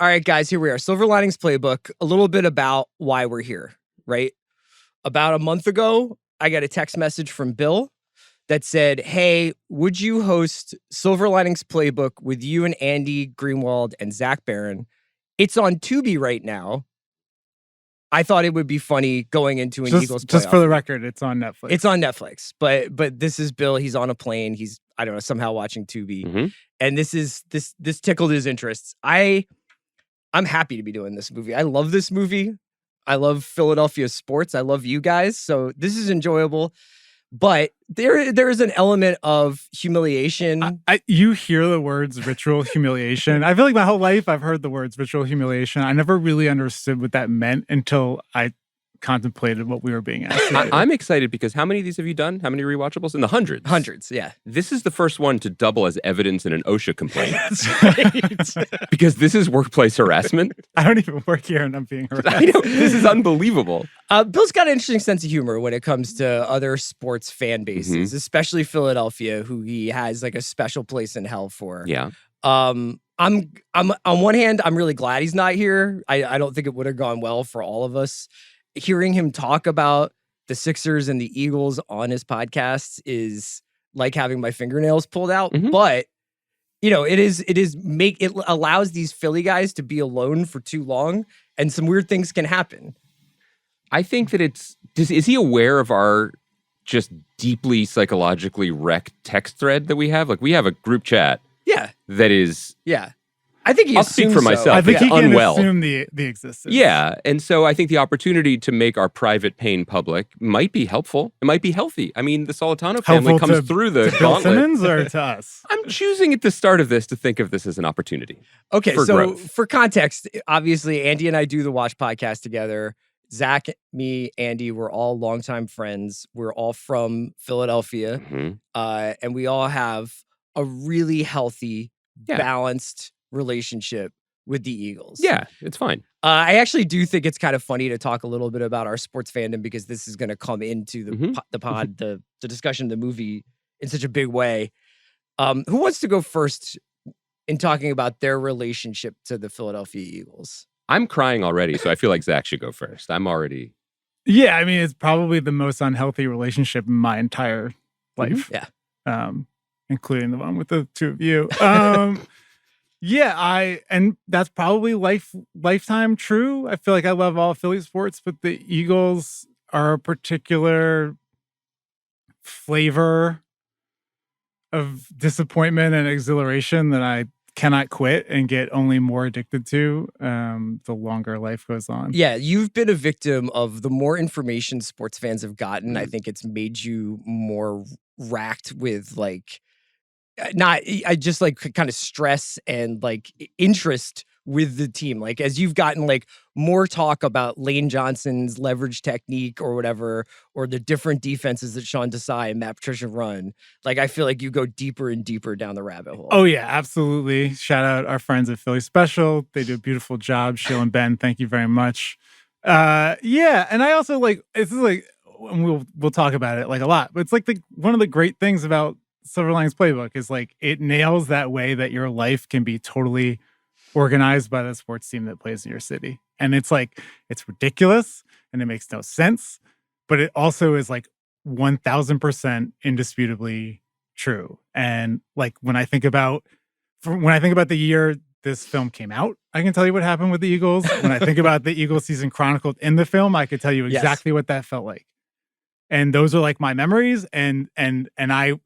All right, guys, here we are. Silver Linings Playbook. A little bit about why we're here, right? About a month ago, I got a text message from Bill that said, hey, would you host Silver Linings Playbook with you and Andy Greenwald and Zach Barron? It's on Tubi right now. I thought it would be funny going into an Eagles playoff. Just for the record, it's on Netflix. It's on Netflix, but this is Bill. He's on a plane. He's, I don't know, somehow watching Tubi. And this tickled his interests. I'm happy to be doing this movie. I love this movie. I love Philadelphia sports. I love you guys. So this is enjoyable. But there is an element of humiliation. You hear the words ritual humiliation. I feel like my whole life I've heard the words ritual humiliation. I never really understood what that meant until I contemplated what we were being asked. I'm excited because how many of these have you done? How many rewatchables? In the hundreds. Hundreds, yeah. This is the first one to double as evidence in an OSHA complaint. That's right. Because this is workplace harassment. I don't even work here and I'm being harassed. I know. This is unbelievable. Bill's got an interesting sense of humor when it comes to other sports fan bases, especially Philadelphia, who he has like a special place in hell for. Yeah. I'm on one hand, I'm really glad he's not here. I don't think it would have gone well for all of us. Hearing him talk about the Sixers and the Eagles on his podcast is like having my fingernails pulled out. But you know, it allows these Philly guys to be alone for too long, and some weird things can happen. I think that is he aware of our just deeply psychologically wrecked text thread that we have? Like we have a group chat. Yeah. That is. Yeah. I think I'll speak for myself. I think he can unwell. assume the existence. Yeah. And so I think the opportunity to make our private pain public might be helpful. It might be healthy. I mean, the Solitano family comes through the Bill gauntlet. Simmons or to us? I'm choosing at the start of this to think of this as an opportunity. Okay, for so growth. For context, obviously, Andy and I do the Watch podcast together. Zach, me, Andy, we're all longtime friends. We're all from Philadelphia. And we all have a really healthy, balanced relationship with the Eagles. Yeah, it's fine. I actually do think it's kind of funny to talk a little bit about our sports fandom because this is going to come into the discussion of the movie in such a big way. Who wants to go first in talking about their relationship to the Philadelphia Eagles? I'm crying already, so I feel like Zach should go first. I'm already... Yeah, I mean, it's probably the most unhealthy relationship in my entire life. Yeah. Including the one with the two of you. Yeah, and that's probably lifetime true. I feel like I love all Philly sports, but the Eagles are a particular flavor of disappointment and exhilaration that I cannot quit and get only more addicted to the longer life goes on. Yeah, you've been a victim of the more information sports fans have gotten. I think it's made you more racked with like I just like kind of stress and like interest with the team. Like as you've gotten like more talk about Lane Johnson's leverage technique or whatever, or the different defenses that Sean Desai and Matt Patricia run, like I feel like you go deeper and deeper down the rabbit hole. Oh yeah, absolutely. Shout out our friends at Philly Special. They do a beautiful job. Sheila and Ben, thank you very much. Yeah, and I also like it's like we'll talk about it like a lot, but it's like one of the great things about Silver Linings Playbook is like it nails that way that your life can be totally organized by the sports team that plays in your city. And it's like, it's ridiculous and it makes no sense, but it also is like 1000% indisputably true. And like when I think about the year this film came out, I can tell you what happened with the Eagles. When I think about the Eagles season chronicled in the film, I could tell you exactly what that felt like. And those are like my memories. And I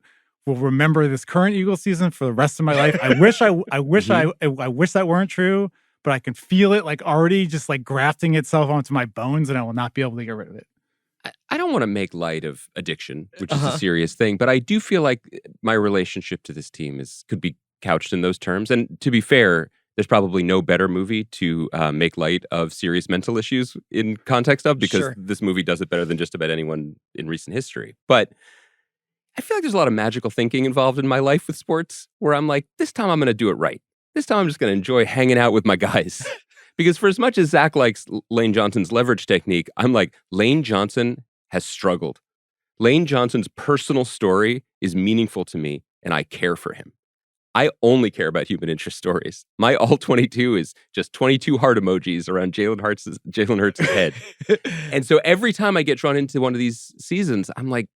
will remember this current Eagles season for the rest of my life. I wish that weren't true, but I can feel it like already just like grafting itself onto my bones, and I will not be able to get rid of it. I don't want to make light of addiction, which is a serious thing, but I do feel like my relationship to this team could be couched in those terms. And to be fair, there's probably no better movie to make light of serious mental issues in context of, because this movie does it better than just about anyone in recent history. But I feel like there's a lot of magical thinking involved in my life with sports where I'm like, this time I'm going to do it right. This time I'm just going to enjoy hanging out with my guys. Because for as much as Zach likes Lane Johnson's leverage technique, I'm like, Lane Johnson has struggled. Lane Johnson's personal story is meaningful to me, and I care for him. I only care about human interest stories. My all 22 is just 22 heart emojis around Jalen Hurts' head. And so every time I get drawn into one of these seasons, I'm like,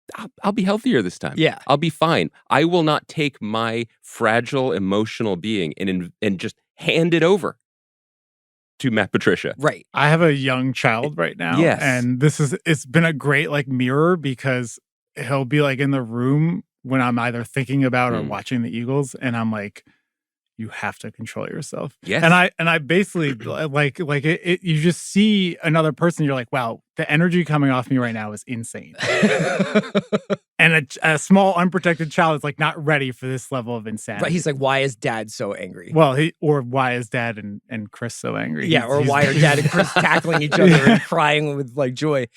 I'll be healthier this time. Yeah. I'll be fine. I will not take my fragile emotional being and just hand it over to Matt Patricia. Right. I have a young child right now. Yes. And it's been a great like mirror because he'll be like in the room when I'm either thinking about or watching the Eagles, and I'm like, you have to control yourself. Yes. And I basically like it you just see another person, you're like, wow, the energy coming off me right now is insane. And a small unprotected child is like not ready for this level of insanity. But he's like, why is dad so angry? Well, why is dad and Chris so angry? Yeah, why are dad and Chris tackling each other and crying with like joy?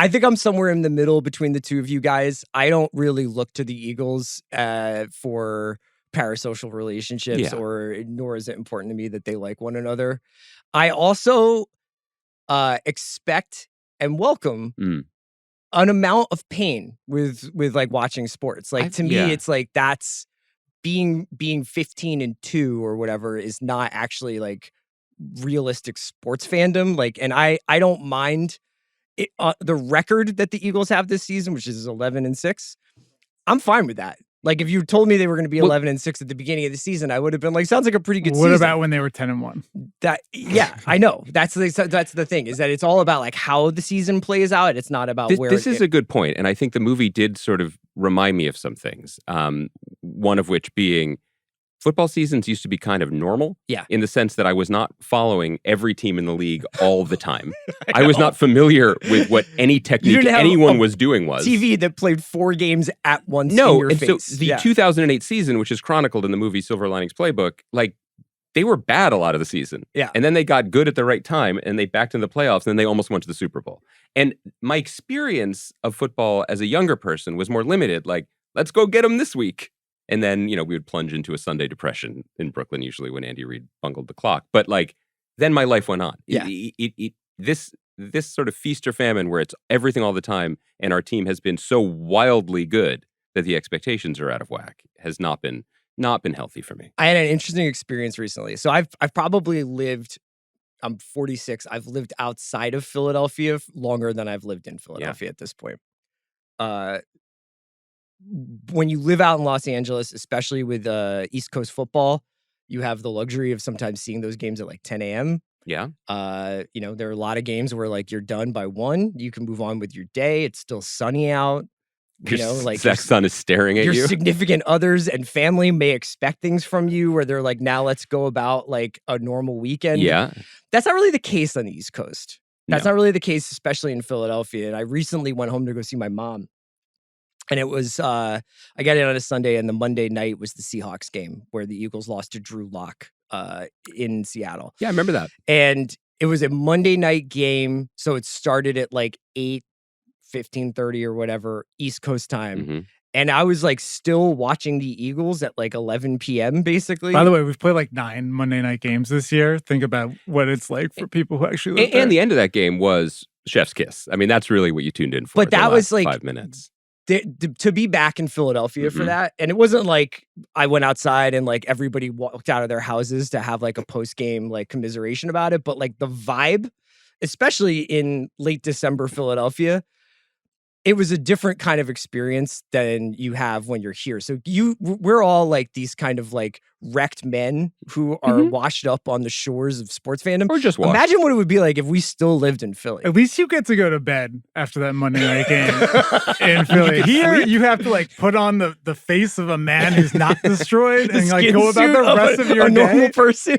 I think I'm somewhere in the middle between the two of you guys. I don't really look to the Eagles for parasocial relationships, nor is it important to me that they like one another. I also expect and welcome an amount of pain with like watching sports. Like to me, it's like that's being 15-2 or whatever is not actually like realistic sports fandom. Like, and I don't mind it, the record that the Eagles have this season, which is 11-6. I'm fine with that. Like if you told me they were going to be 11-6 at the beginning of the season, I would have been like, sounds like a pretty good season. What about when they were 10-1? I know. That's the thing, is that it's all about like how the season plays out. It's not about where this is a good point, and I think the movie did sort of remind me of some things. One of which being football seasons used to be kind of normal. Yeah. In the sense that I was not following every team in the league all the time. I was not familiar with what any technique anyone was doing was. TV that played 4 games at once in your face. So the 2008 season, which is chronicled in the movie Silver Linings Playbook, like they were bad a lot of the season. Yeah. And then they got good at the right time and they backed in the playoffs and then they almost went to the Super Bowl. And my experience of football as a younger person was more limited. Like, let's go get them this week. And then, we would plunge into a Sunday depression in Brooklyn, usually when Andy Reid bungled the clock. But like, then my life went on. Yeah. This sort of feast or famine where it's everything all the time and our team has been so wildly good that the expectations are out of whack has not been healthy for me. I had an interesting experience recently. So I've probably lived, I'm 46. I've lived outside of Philadelphia longer than I've lived in Philadelphia at this point. When you live out in Los Angeles, especially with East Coast football, you have the luxury of sometimes seeing those games at like 10 a.m. Yeah. There are a lot of games where like you're done by 1. You can move on with your day. It's still sunny out. Zach's son is staring at you. Your significant others and family may expect things from you where they're like, now let's go about like a normal weekend. Yeah. That's not really the case on the East Coast. That's not really the case, especially in Philadelphia. And I recently went home to go see my mom. And it was, I got in on a Sunday, and the Monday night was the Seahawks game where the Eagles lost to Drew Lock in Seattle. Yeah, I remember that. And it was a Monday night game, so it started at like 8:15:30 or whatever, East Coast time. Mm-hmm. And I was like still watching the Eagles at like 11 p.m. basically. By the way, we've played like 9 Monday night games this year. Think about what it's like for people who actually live there. And the end of that game was chef's kiss. I mean, that's really what you tuned in for. But that was like 5 minutes. To be back in Philadelphia for that. And it wasn't like I went outside and like everybody walked out of their houses to have like a post-game like commiseration about it. But like the vibe, especially in late December Philadelphia, it was a different kind of experience than you have when you're here. So we're all like these kind of like wrecked men who are washed up on the shores of sports fandom. Or just washed. Imagine what it would be like if we still lived in Philly. At least you get to go to bed after that Monday night game in Philly. Here, you have to like put on the face of a man who's not destroyed and like go about the rest of your day. Normal person.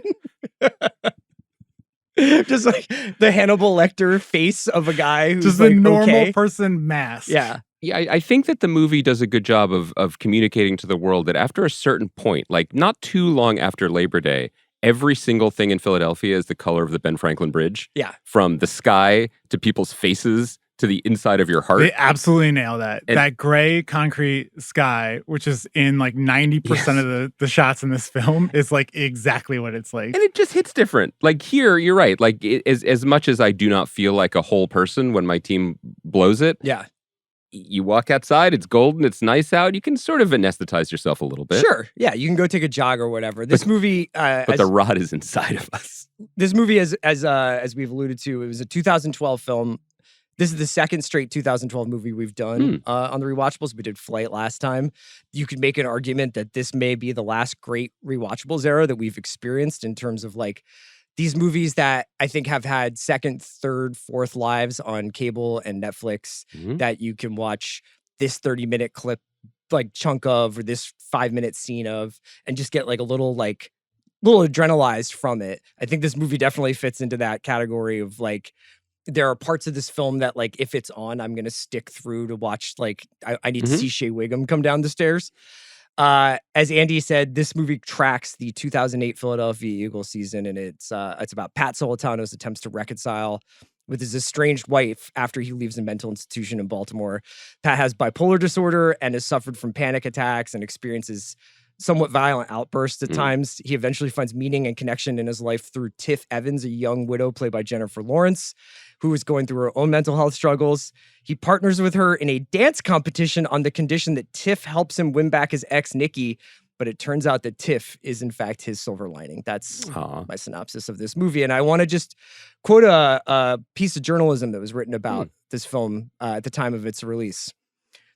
Just like the Hannibal Lecter face of a guy who's just like, a normal person mask. Yeah. Yeah, I think that the movie does a good job of communicating to the world that after a certain point, like not too long after Labor Day, every single thing in Philadelphia is the color of the Ben Franklin Bridge. Yeah. From the sky to people's faces to the inside of your heart. They absolutely nail that. And that gray concrete sky, which is in like 90% of the shots in this film, is like exactly what it's like. And it just hits different. Like here, you're right. Like as much as I do not feel like a whole person when my team blows it. Yeah. you walk outside, it's golden, it's nice out. You can sort of anesthetize yourself a little bit. Sure. Yeah, you can go take a jog or whatever. This movie, but the rod is inside of us. This movie, as we've alluded to, it was a 2012 film. This is the second straight 2012 movie we've done on the Rewatchables. We did Flight last time. You could make an argument that this may be the last great Rewatchables era that we've experienced in terms of like these movies that I think have had second, third, fourth lives on cable and Netflix that you can watch this 30-minute clip, like chunk of, or this 5-minute scene of, and just get like a little adrenalized from it. I think this movie definitely fits into that category of like, there are parts of this film that like, if it's on, I'm going to stick through to watch. Like I need to see Shea Wiggum come down the stairs. As Andy said, this movie tracks the 2008 Philadelphia Eagles season, and it's about Pat Solitano's attempts to reconcile with his estranged wife after he leaves a mental institution in Baltimore. Pat has bipolar disorder and has suffered from panic attacks and experiences somewhat violent outbursts at times. He eventually finds meaning and connection in his life through Tiff Evans, a young widow played by Jennifer Lawrence, who is going through her own mental health struggles. He partners with her in a dance competition on the condition that Tiff helps him win back his ex, Nikki. But it turns out that Tiff is, in fact, his silver lining. That's my synopsis of this movie. And I want to just quote a piece of journalism that was written about this film at the time of its release.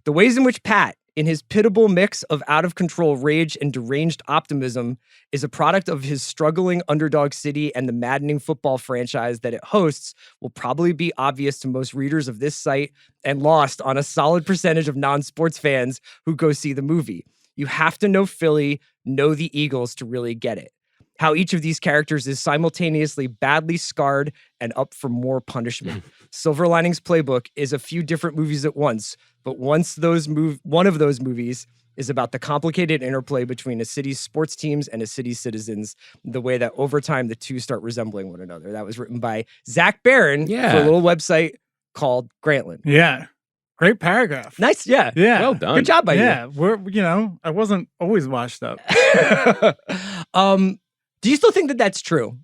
The ways in which Pat, in his pitiable mix of out-of-control rage and deranged optimism, is a product of his struggling underdog city and the maddening football franchise that it hosts will probably be obvious to most readers of this site and lost on a solid percentage of non-sports fans who go see the movie. You have to know Philly, know the Eagles to really get it. How each of these characters is simultaneously badly scarred and up for more punishment. Silver Linings Playbook is a few different movies at once, but one of those movies is about the complicated interplay between a city's sports teams and a city's citizens, the way that over time the two start resembling one another. That was written by Zach Barron for a little website called Grantland. Yeah. Great paragraph. Nice. Yeah. Yeah. Well done. Good job by you. Yeah. I wasn't always washed up. Do you still think that that's true?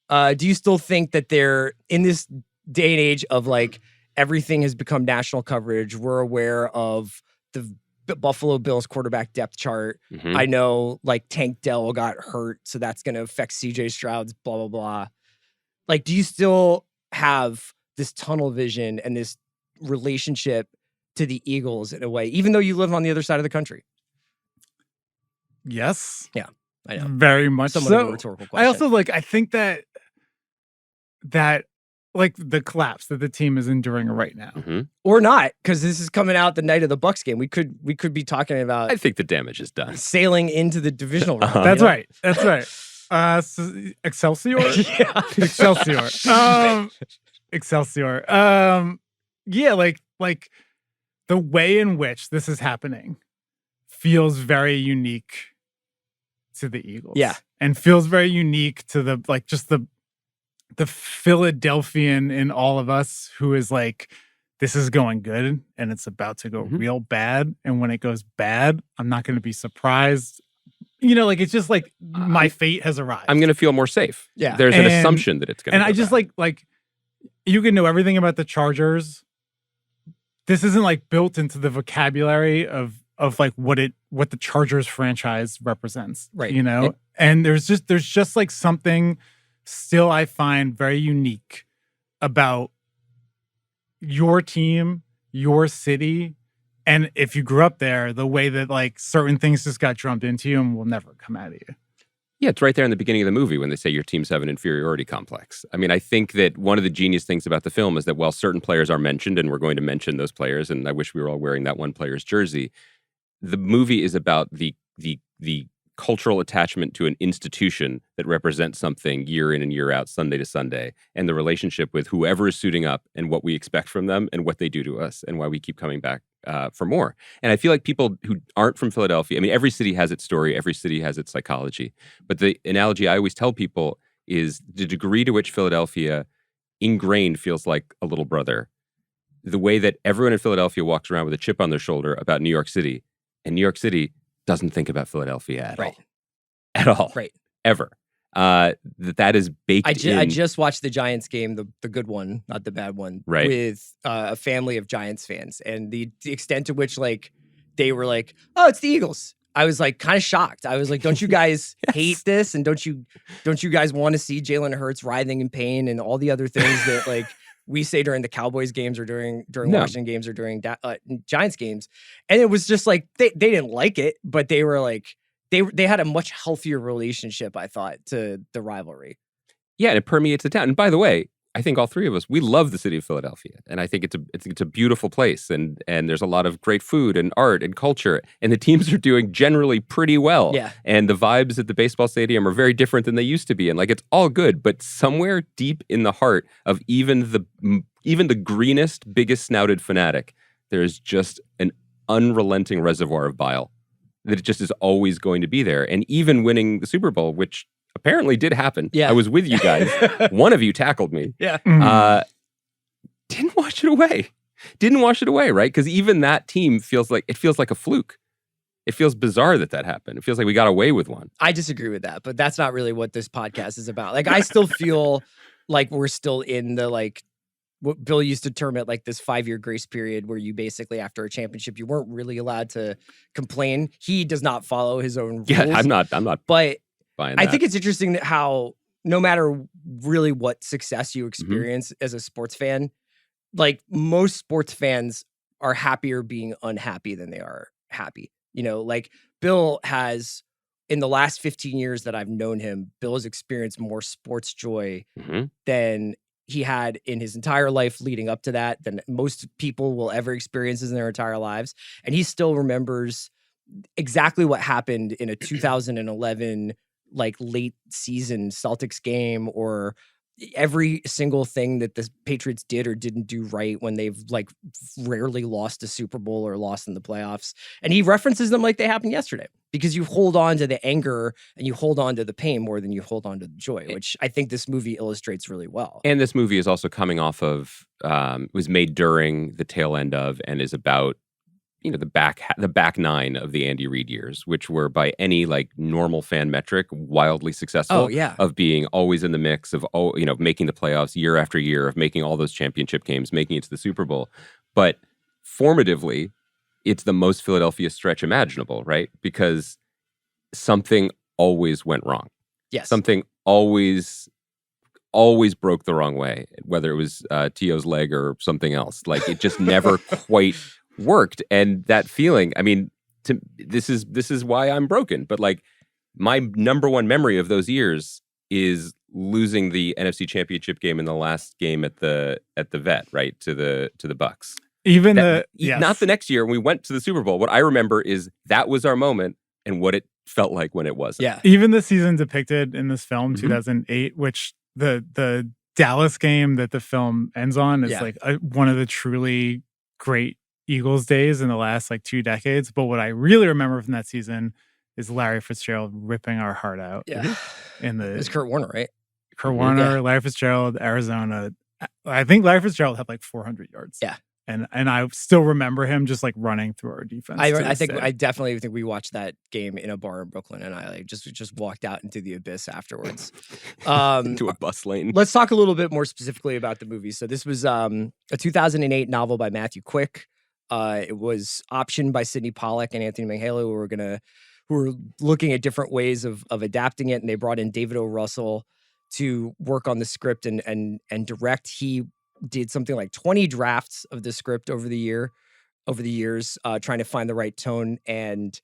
Do you still think that they're in this day and age of like everything has become national coverage? We're aware of the Buffalo Bills quarterback depth chart. I know like Tank Dell got hurt, so that's going to affect CJ Stroud's blah, blah, blah. Like, do you still have this tunnel vision and this relationship to the Eagles in a way, even though you live on the other side of the country? Yes. Yeah. I know. Very much Somewhat so. of a rhetorical question. I also I think that like the collapse that the team is enduring right now. Or not, because this is coming out the night of the Bucs game. We could be talking about I think the damage is done. sailing into the divisional round. That's right. That's right. Excelsior? Yeah. Excelsior. Excelsior. Yeah, like the way in which this is happening feels very unique to the Eagles. Yeah. And feels very unique to the Philadelphian in all of us who is like, this is going good and it's about to go real bad. And when it goes bad, I'm not going to be surprised. It's just like my fate has arrived. I'm going to feel more safe. Yeah. There's an assumption that it's going to And I just bad. like you can know everything about the Chargers. This isn't like built into the vocabulary of like what the Chargers franchise represents. Right. And there's just like something still I find very unique about your team, your city, and if you grew up there, the way that like certain things just got drummed into you and will never come out of you. Yeah, it's right there in the beginning of the movie when they say your teams have an inferiority complex. I mean, I think that one of the genius things about the film is that while certain players are mentioned, and we're going to mention those players, and I wish we were all wearing that one player's jersey, the movie is about the cultural attachment to an institution that represents something year in and year out, Sunday to Sunday, and the relationship with whoever is suiting up and what we expect from them and what they do to us and why we keep coming back for more. And I feel like people who aren't from Philadelphia, I mean, every city has its story, every city has its psychology. But the analogy I always tell people is the degree to which Philadelphia ingrained feels like a little brother. The way that everyone in Philadelphia walks around with a chip on their shoulder about New York City, and New York City doesn't think about Philadelphia at all. At all. Right. Ever. that is baked in. I just watched the Giants game, the good one, not the bad one, Right. with a family of Giants fans, and the extent to which like they were like, "Oh, it's the Eagles." I was like kind of shocked. I was like, "Don't you guys hate this? And don't you guys want to see Jalen Hurts writhing in pain and all the other things that like we say during the Cowboys games or during No. Washington games or during Giants games?" And it was just like they didn't like it, but they were like they had a much healthier relationship, I thought, to the rivalry. Yeah, and it permeates the town. And by the way, I think all three of us, we love the city of Philadelphia, and I think it's a beautiful place, and there's a lot of great food and art and culture, and the teams are doing generally pretty well. Yeah. And the vibes at the baseball stadium are very different than they used to be, and like it's all good, but somewhere deep in the heart of even the greenest, biggest snouted fanatic, there is just an unrelenting reservoir of bile that it just is always going to be there. And even winning the Super Bowl, which apparently did happen. Yeah. I was with you guys. One of you tackled me. Yeah. Didn't wash it away. Didn't wash it away, right? Because even that team feels like a fluke. It feels bizarre that happened. It feels like we got away with one. I disagree with that, but that's not really what this podcast is about. Like, I still feel like we're still in the, like, what Bill used to term it, like this 5-year grace period where you basically, after a championship, you weren't really allowed to complain. He does not follow his own rules. Yeah, I'm not But buying that. I think it's interesting that how no matter really what success you experience as a sports fan, like most sports fans are happier being unhappy than they are happy. You know, like Bill has, in the last 15 years that I've known him, Bill has experienced more sports joy than he had in his entire life leading up to that, than most people will ever experience in their entire lives. And he still remembers exactly what happened in a 2011 like late season Celtics game, or every single thing that the Patriots did or didn't do right when they've like rarely lost a Super Bowl or lost in the playoffs. And he references them like they happened yesterday, because you hold on to the anger and you hold on to the pain more than you hold on to the joy, which I think this movie illustrates really well. And this movie is also coming off of, was made during the tail end of, and is about, the back nine of the Andy Reid years, which were by any like normal fan metric wildly successful. Oh, yeah. Of being always in the mix of making the playoffs year after year, of making all those championship games, making it to the Super Bowl. But formatively, it's the most Philadelphia stretch imaginable, right? Because something always went wrong. Yes. Something always broke the wrong way, whether it was T.O.'s leg or something else. Like it just never quite worked. And that feeling, I mean, this is why I'm broken. But like my number one memory of those years is losing the NFC Championship game in the last game at the Vet, right, to the Bucks. Not the next year when we went to the Super Bowl. What I remember is that was our moment and what it felt like when it wasn't. Yeah. Even the season depicted in this film, 2008, which the Dallas game that the film ends on is like one of the truly great Eagles days in the last like 2 decades. But what I really remember from that season is Larry Fitzgerald ripping our heart out. Yeah. It's Kurt Warner, right? Kurt Warner, Larry Fitzgerald, Arizona. I think Larry Fitzgerald had like 400 yards. Yeah. And I still remember him just like running through our defense. I definitely think we watched that game in a bar in Brooklyn, and I like just walked out into the abyss afterwards. To a bus lane. Let's talk a little bit more specifically about the movie. So this was a 2008 novel by Matthew Quick. It was optioned by Sidney Pollack and Anthony Manghalo, who were looking at different ways of adapting it, and they brought in David O. Russell to work on the script and direct. He did something like 20 drafts of the script over the years, trying to find the right tone, and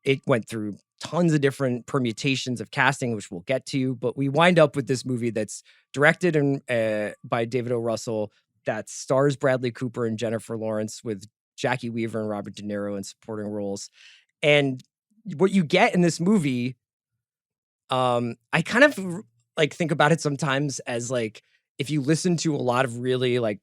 it went through tons of different permutations of casting, which we'll get to. But we wind up with this movie that's directed by David O. Russell, that stars Bradley Cooper and Jennifer Lawrence, with Jackie Weaver and Robert De Niro in supporting roles. And what you get in this movie, I kind of like think about it sometimes as like, if you listen to a lot of really like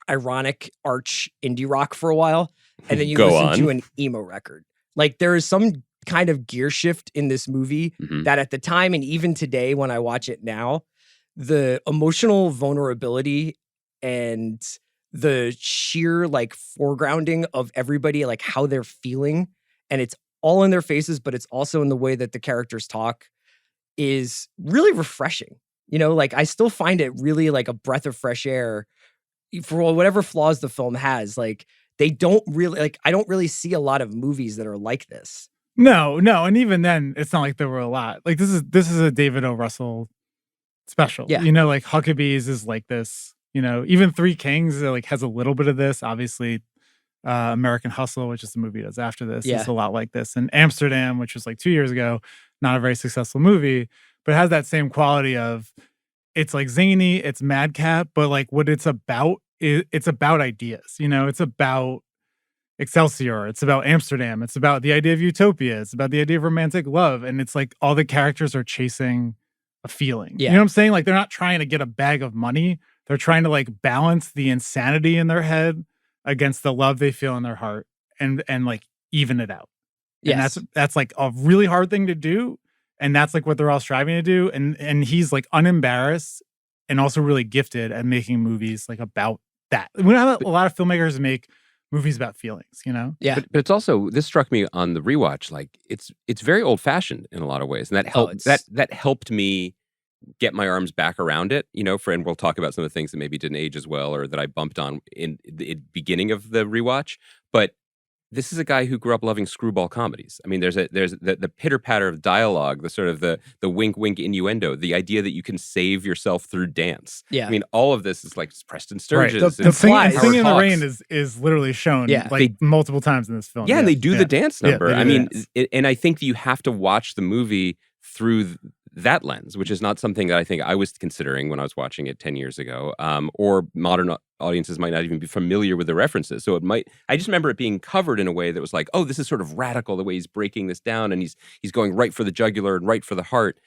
ironic arch indie rock for a while, and then you listen to an emo record, like there is some kind of gear shift in this movie that at the time, and even today when I watch it now, the emotional vulnerability and the sheer like foregrounding of everybody, like how they're feeling, and it's all in their faces, but it's also in the way that the characters talk. is really refreshing. You know, like I still find it really like a breath of fresh air for whatever flaws the film has. Like they don't really like, I don't really see a lot of movies that are like this. No, and even then, it's not like there were a lot. Like this is a David O. Russell special. Yeah. You know, like Huckabees is like this. You know, even Three Kings like has a little bit of this. Obviously, American Hustle, which is the movie that's after this, is a lot like this. And Amsterdam, which was like 2 years ago, not a very successful movie, but it has that same quality of it's like zany, it's madcap, but like what it's about it's about ideas. You know, it's about Excelsior, it's about Amsterdam, it's about the idea of utopia, it's about the idea of romantic love, and it's like all the characters are chasing a feeling. You know what I'm saying? Like they're not trying to get a bag of money. They're trying to like balance the insanity in their head against the love they feel in their heart and like even it out. And that's like a really hard thing to do. And that's like what they're all striving to do. And he's like unembarrassed and also really gifted at making movies like about that. We don't have a lot of filmmakers make movies about feelings, you know? Yeah. But it's also, this struck me on the rewatch, like it's very old fashioned in a lot of ways. And that helped that helped me get my arms back around it, you know, and we'll talk about some of the things that maybe didn't age as well or that I bumped on in the beginning of the rewatch. But this is a guy who grew up loving screwball comedies. I mean, there's the pitter patter of dialogue, the sort of the wink wink innuendo, the idea that you can save yourself through dance. Yeah. I mean, all of this is like Preston Sturges. Right. The Singing in the Rain is literally shown like multiple times in this film. Yeah, and they do the dance number. I mean, and I think that you have to watch the movie through that lens, which is not something that I think I was considering when I was watching it 10 years ago, or modern audiences might not even be familiar with the references. So I just remember it being covered in a way that was like, oh, this is sort of radical, the way he's breaking this down and he's going right for the jugular and right for the heart.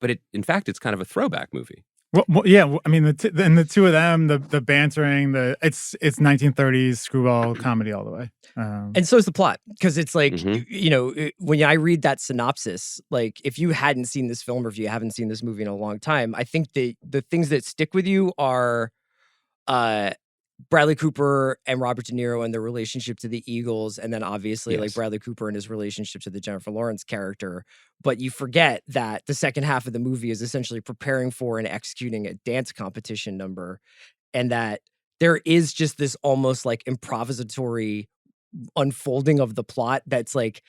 But in fact, it's kind of a throwback movie. Well, yeah, I mean, the two of them, the bantering, it's 1930s screwball comedy all the way. And so is the plot, because it's like, you know, when I read that synopsis, like if you hadn't seen this film or if you haven't seen this movie in a long time, I think the things that stick with you are Bradley Cooper and Robert De Niro and their relationship to the Eagles, and then obviously like Bradley Cooper and his relationship to the Jennifer Lawrence character. But you forget that the second half of the movie is essentially preparing for and executing a dance competition number, and that there is just this almost like improvisatory unfolding of the plot that's like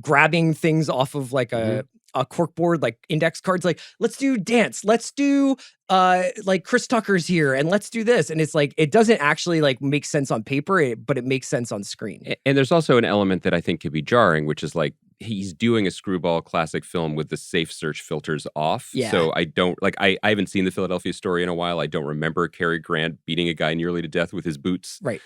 grabbing things off of like a corkboard, like index cards, like let's do dance, let's do like Chris Tucker's here and let's do this, and it's like it doesn't actually like make sense on paper, but it makes sense on screen. And there's also an element that I think could be jarring, which is like he's doing a screwball classic film with the safe search filters off. Yeah. So I don't like I haven't seen the Philadelphia Story in a while. I don't remember Cary Grant beating a guy nearly to death with his boots. Right.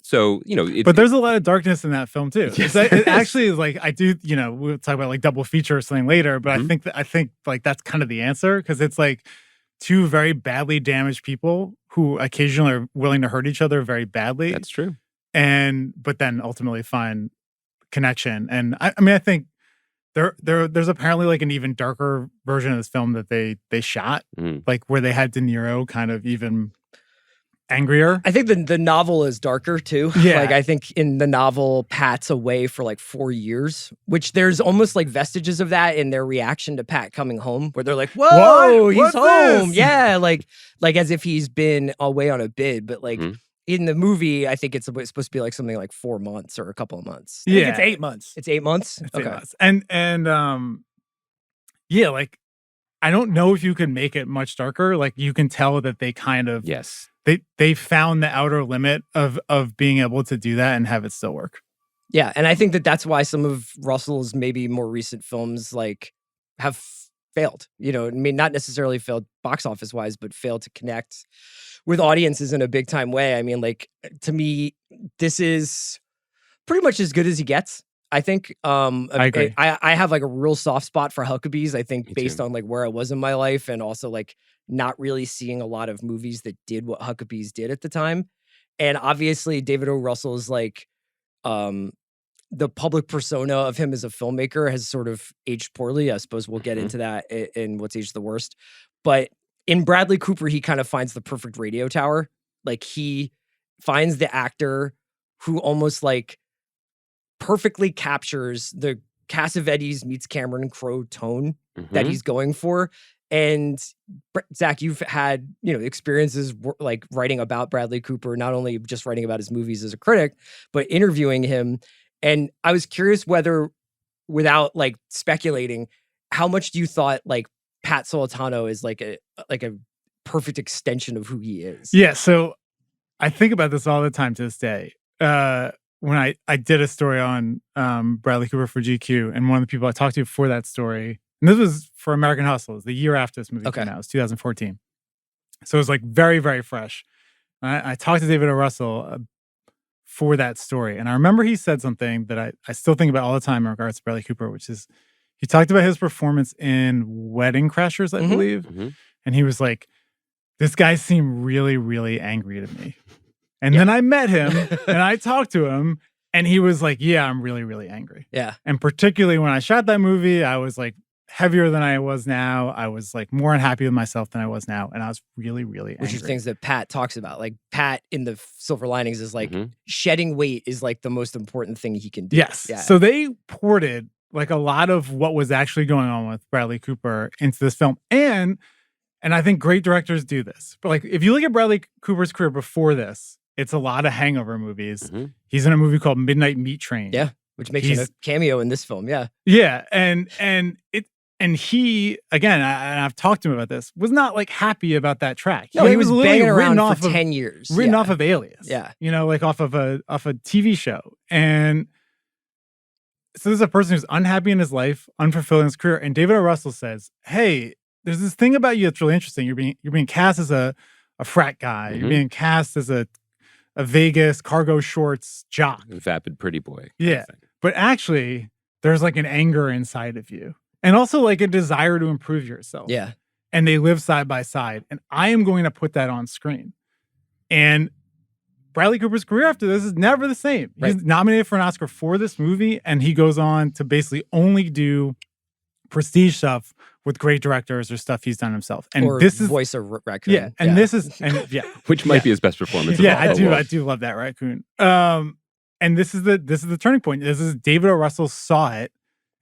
So you know, but there's a lot of darkness in that film too. Yes, it actually is like I do. You know, we'll talk about like double feature or something later. But I think like that's kind of the answer, because it's like two very badly damaged people who occasionally are willing to hurt each other very badly. That's true. But then ultimately find connection. And I mean, I think there's apparently like an even darker version of this film that they shot, like where they had De Niro kind of even angrier. I think the novel is darker too. Yeah. Like I think in the novel, Pat's away for like 4 years, which there's almost like vestiges of that in their reaction to Pat coming home, where they're like, whoa, he's home. This? Yeah. Like as if he's been away on a bid, but like in the movie, I think it's supposed to be like something like 4 months or a couple of months. I think it's 8 months. It's 8 months? It's 8 months. And yeah, like I don't know if you can make it much darker. Like you can tell that they kind of they found the outer limit of being able to do that and have it still work. Yeah, and I think that's why some of Russell's maybe more recent films like have failed. You know, I mean, not necessarily failed box office wise, but failed to connect with audiences in a big time way. I mean, like to me, this is pretty much as good as he gets. I think. I agree. I have like a real soft spot for Huckabees. I think Me based too. on like where I was in my life, and also like not really seeing a lot of movies that did what Huckabees did at the time. And obviously, David O. Russell is like the public persona of him as a filmmaker has sort of aged poorly. I suppose we'll get into that in What's Aged the Worst. But in Bradley Cooper, he kind of finds the perfect radio tower. Like he finds the actor who almost like perfectly captures the Cassavetes meets Cameron Crowe tone that Mhm. he's going for. And Zach, you've had, experiences like writing about Bradley Cooper, not only just writing about his movies as a critic, but interviewing him. And I was curious whether, without like speculating, how much do you thought like Pat Solitano is like a perfect extension of who he is? Yeah, so I think about this all the time to this day. When I did a story on Bradley Cooper for GQ, and one of the people I talked to for that story, and this was for American Hustle, it was the year after this movie came out, it was 2014. So it was like very, very fresh. I talked to David O. Russell for that story, and I remember he said something that I still think about all the time in regards to Bradley Cooper, which is he talked about his performance in Wedding Crashers, I believe, and he was like, this guy seemed really, really angry to me. And then I met him and I talked to him and he was like, yeah, I'm really, really angry. Yeah. And particularly when I shot that movie, I was like heavier than I was now. I was like more unhappy with myself than I was now. And I was really, really angry. Which are things that Pat talks about. Like Pat in the Silver Linings is like shedding weight is like the most important thing he can do. Yes. Yeah. So they ported like a lot of what was actually going on with Bradley Cooper into this film. And I think great directors do this. But like, if you look at Bradley Cooper's career before this, it's a lot of hangover movies. He's in a movie called Midnight Meat Train. Yeah, which makes him a cameo in this film. Yeah. Yeah, and he, again, I've talked to him about this, was not like happy about that track. No, he was banging around for off 10 years. Written off of Alias. Yeah. Like off a TV show. And so this is a person who's unhappy in his life, unfulfilled in his career. And David O. Russell says, hey, there's this thing about you that's really interesting. You're being cast as a frat guy. You're being cast as a Vegas cargo shorts jock. Vapid pretty boy. Yeah. But actually, there's like an anger inside of you. And also like a desire to improve yourself. Yeah. And they live side by side. And I am going to put that on screen. And Bradley Cooper's career after this is never the same. He's nominated for an Oscar for this movie. And he goes on to basically only do prestige stuff with great directors or stuff he's done himself. And or this is voice of raccoon. Yeah. And this is which might be his best performance. Yeah, I do love that raccoon. And this is the turning point. This is David O. Russell saw it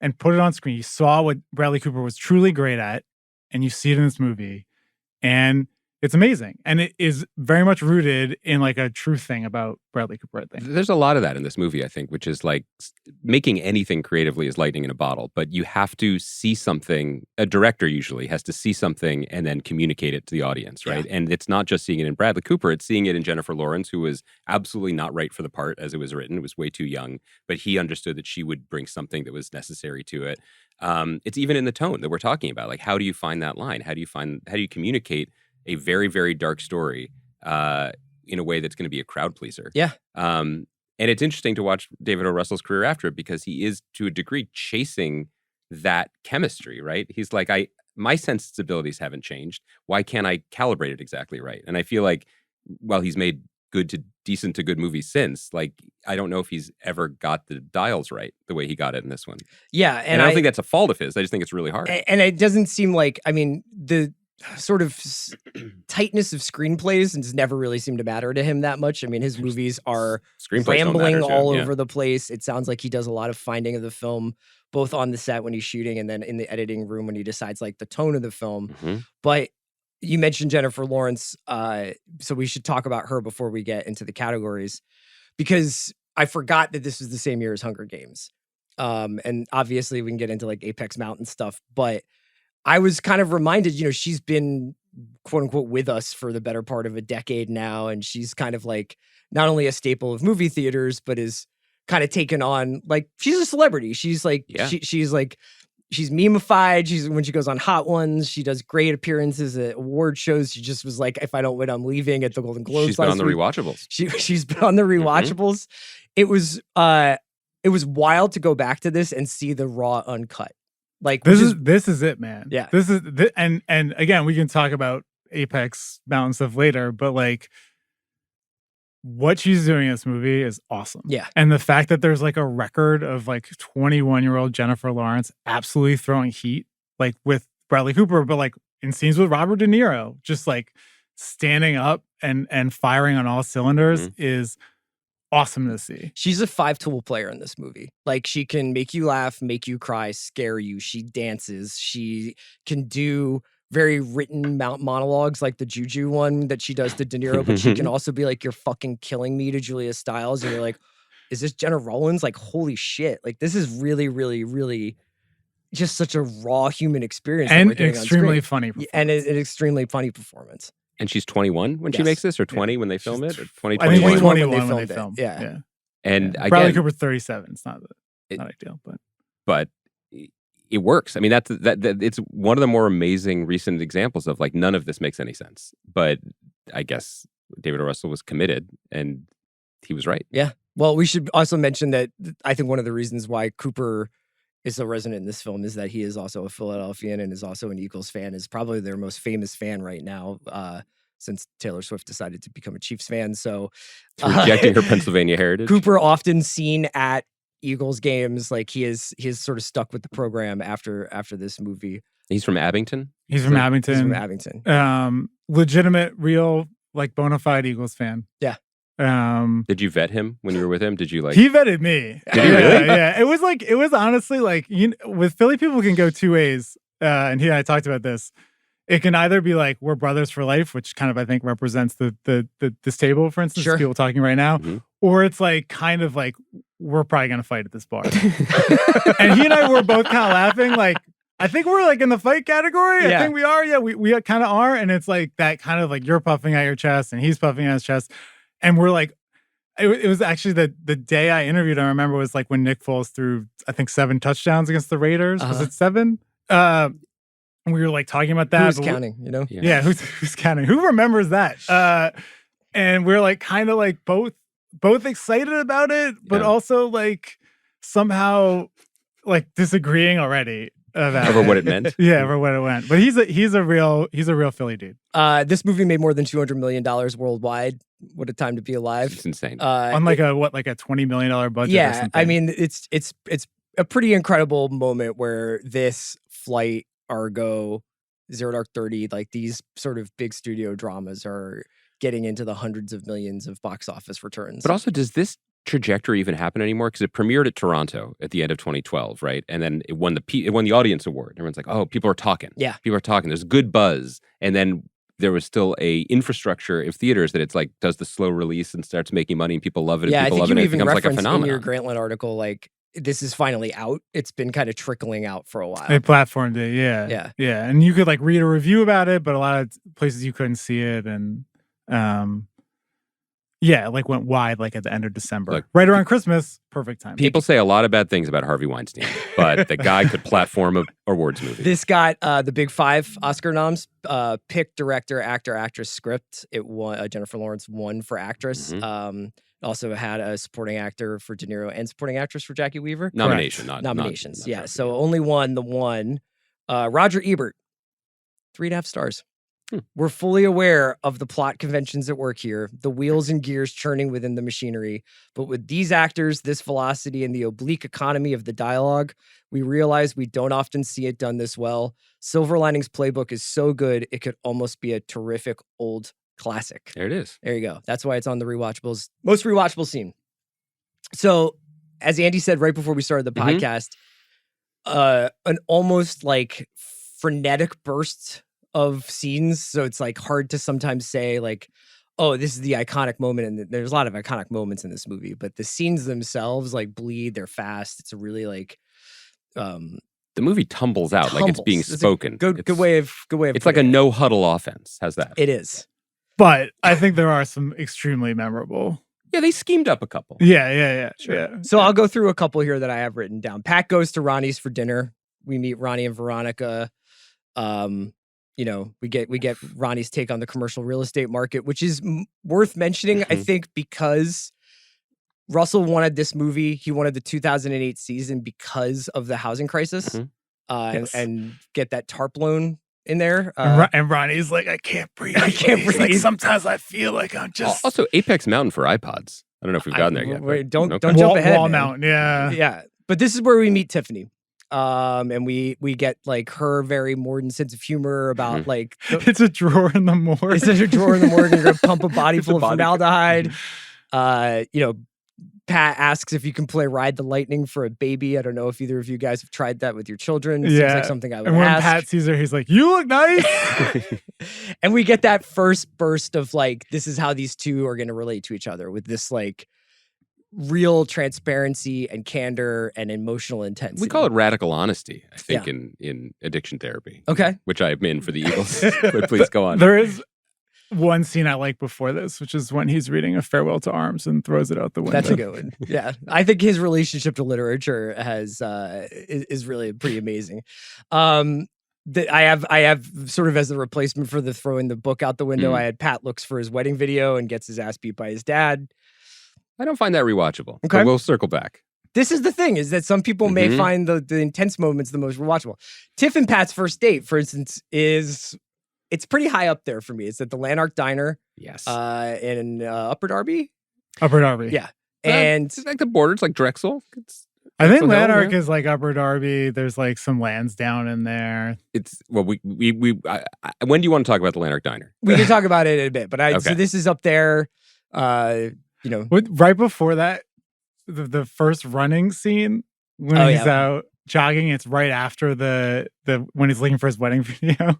and put it on screen. You saw what Bradley Cooper was truly great at, and you see it in this movie. And it's amazing. And it is very much rooted in like a true thing about Bradley Cooper, I think. There's a lot of that in this movie, I think, which is like making anything creatively is lightning in a bottle, but you have to see something. A director usually has to see something and then communicate it to the audience, right? Yeah. And it's not just seeing it in Bradley Cooper, it's seeing it in Jennifer Lawrence, who was absolutely not right for the part as it was written. It was way too young, but he understood that she would bring something that was necessary to it. It's even in the tone that we're talking about. Like, how do you find that line? How do you communicate a very, very dark story in a way that's going to be a crowd pleaser? Yeah. And it's interesting to watch David O. Russell's career after it because he is, to a degree, chasing that chemistry, right? He's like, my sensibilities haven't changed. Why can't I calibrate it exactly right? And I feel like while he's made good to decent to good movies since, like, I don't know if he's ever got the dials right the way he got it in this one. Yeah. And I don't think that's a fault of his. I just think it's really hard. And it doesn't seem like, I mean, the sort of tightness of screenplays has never really seemed to matter to him that much. I mean, his movies are rambling all over the place. It sounds like he does a lot of finding of the film, both on the set when he's shooting and then in the editing room when he decides like the tone of the film. But you mentioned Jennifer Lawrence, so we should talk about her before we get into the categories, because I forgot that this was the same year as Hunger Games. And obviously we can get into like Apex Mountain stuff, but I was kind of reminded, she's been quote unquote with us for the better part of a decade now. And she's kind of like not only a staple of movie theaters, but is kind of taken on, like, she's a celebrity. She's like, she's memeified. When she goes on Hot Ones, she does great appearances at award shows. She just was like, if I don't win, I'm leaving at the Golden Globes. She's been on the Rewatchables. She's been on the Rewatchables. It was wild to go back to this and see the raw uncut. Like, this is it, man. Yeah. And again, we can talk about Apex Mountain stuff later, but like what she's doing in this movie is awesome. Yeah. And the fact that there's like a record of like 21-year-old Jennifer Lawrence absolutely throwing heat, like with Bradley Cooper, but like in scenes with Robert De Niro, just like standing up and firing on all cylinders is awesome to see. She's a 5-tool player in this movie. Like, she can make you laugh, make you cry, scare you. She dances. She can do very written monologues like the Juju one that she does to De Niro, but she can also be like, "You're fucking killing me" to Julia Stiles, and you're like, is this Jenna Rollins? Like, holy shit. Like, this is really, really, really just such a raw human experience. And an extremely funny performance. And an extremely funny performance. And she's 21 when she makes this, or 20 when they film it? Or 20, I think 21? when they filmed it. Yeah. And Bradley again, Cooper 37. It's not ideal, but it works. I mean, that it's one of the more amazing recent examples of like none of this makes any sense. But I guess David O. Russell was committed, and he was right. Yeah. Well, we should also mention that I think one of the reasons why Cooper is so resonant in this film is that he is also a Philadelphian and is also an Eagles fan, is probably their most famous fan right now, since Taylor Swift decided to become a Chiefs fan. So rejecting her Pennsylvania heritage. Cooper often seen at Eagles games. Like, he is sort of stuck with the program after this movie. He's from Abington? He's from Abington. He's from Abington. Legitimate, real, like, bona fide Eagles fan. Yeah. Did you vet him when you were with him? Did you like? He vetted me. Did he really? Yeah. It was honestly like, with Philly, people can go two ways. And he and I talked about this. It can either be like, we're brothers for life, which kind of, I think, represents this table, for instance, sure. people talking right now. Mm-hmm. Or it's like, kind of like, we're probably going to fight at this bar. And he and I were both kind of laughing. Like, I think we're like in the fight category. Yeah. I think we are. Yeah, we kind of are. And it's like that kind of like, you're puffing at your chest and he's puffing at his chest. And we're like, it was actually the day I interviewed, I remember, was like when Nick Foles threw, I think, 7 touchdowns against the Raiders. Was it 7? And we were like talking about that. Who's counting, you know? Yeah, who's counting? Who remembers that? And we're like kind of like both excited about it, but also like somehow like disagreeing already over what it meant. Yeah, over what it went. But he's a real Philly dude. This movie made more than $200 million worldwide. What a time to be alive! It's insane. On like a $20 million budget. Yeah, or something. I mean, it's a pretty incredible moment where this, Flight, Argo, Zero Dark 30, like these sort of big studio dramas are getting into the hundreds of millions of box office returns. But also, does this trajectory even happen anymore? Because it premiered at Toronto at the end of 2012, right? And then it won the audience award. Everyone's like, oh, people are talking. Yeah, people are talking. There's good buzz, and then there was still a infrastructure of theaters that it's like does the slow release and starts making money, and people love it. Yeah, and people I think love you it. even It becomes like a referenced phenomenon. in your Grantland article, like, this is finally out. It's been kind of trickling out for a while. They platformed it, yeah. And you could like read a review about it, but a lot of places you couldn't see it, and it like went wide like at the end of December, Look, right around Christmas. Perfect time. People say a lot of bad things about Harvey Weinstein, but the guy could platform a awards movie. This got the big 5 Oscar noms: pick, director, actor, actress, script. It won. Jennifer Lawrence won for actress. Mm-hmm. Also had a supporting actor for De Niro and supporting actress for Jackie Weaver. Nominations. Yeah, so only won the one. Roger Ebert, 3.5 stars. We're fully aware of the plot conventions at work here, the wheels and gears churning within the machinery. But with these actors, this velocity, and the oblique economy of the dialogue, we realize we don't often see it done this well. Silver Linings Playbook is so good, it could almost be a terrific old classic. There it is. There you go. That's why it's on the Rewatchables. Most rewatchable scene. So, as Andy said right before we started the podcast, an almost like frenetic burst of scenes. So it's like hard to sometimes say like, oh, this is the iconic moment. And there's a lot of iconic moments in this movie, but the scenes themselves like bleed. They're fast. It's a really like, the movie tumbles out like it's being spoken. Good way of. It's like a no huddle offense. How's that? It is. But I think there are some extremely memorable. Yeah, they schemed up a couple. Yeah. Sure. Yeah. So I'll go through a couple here that I have written down. Pat goes to Ronnie's for dinner. We meet Ronnie and Veronica. We get Ronnie's take on the commercial real estate market, which is worth mentioning, I think, because Russell wanted this movie. He wanted the 2008 season because of the housing crisis, and get that TARP loan in there. And Ronnie's like, I can't breathe. I can't breathe. Like, sometimes I feel like I'm just. Also, Apex Mountain for iPods. I don't know if we've gotten there yet. Wait, don't jump ahead. Wall Mountain, yeah. But this is where we meet Tiffany. And we get like her very Morden sense of humor about like it's a drawer in the morgue. It's a drawer in the morgue. You're gonna pump a body full of formaldehyde. Pat asks if you can play Ride the Lightning for a baby. I don't know if either of you guys have tried that with your children. It seems like something I would and when ask. Pat sees her, he's like, "You look nice." And we get that first burst of like, this is how these two are going to relate to each other with this like real transparency and candor and emotional intensity. We call it radical honesty, I think, in addiction therapy. Okay. Which I'm in for the Eagles. But please go on. There is one scene I like before this, which is when he's reading A Farewell to Arms and throws it out the window. That's a good one. Yeah. I think his relationship to literature is really pretty amazing. That I have sort of as a replacement for the throwing the book out the window. I had Pat looks for his wedding video and gets his ass beat by his dad. I don't find that rewatchable. Okay. But we'll circle back. This is the thing, is that some people may find the intense moments the most rewatchable. Tiff and Pat's first date, for instance, it's pretty high up there for me. It's at the Lanark Diner. Yes. In Upper Darby. Upper Darby. Yeah. And it's like the border. It's like Drexel. I think Drexel Hill, Lanark is like Upper Darby. There's like some Lansdowne in there. It's when do you want to talk about the Lanark Diner? We can talk about it in a bit, but Okay. so this is up there. Right before that, the first running scene when he's out jogging, it's right after the when he's looking for his wedding video.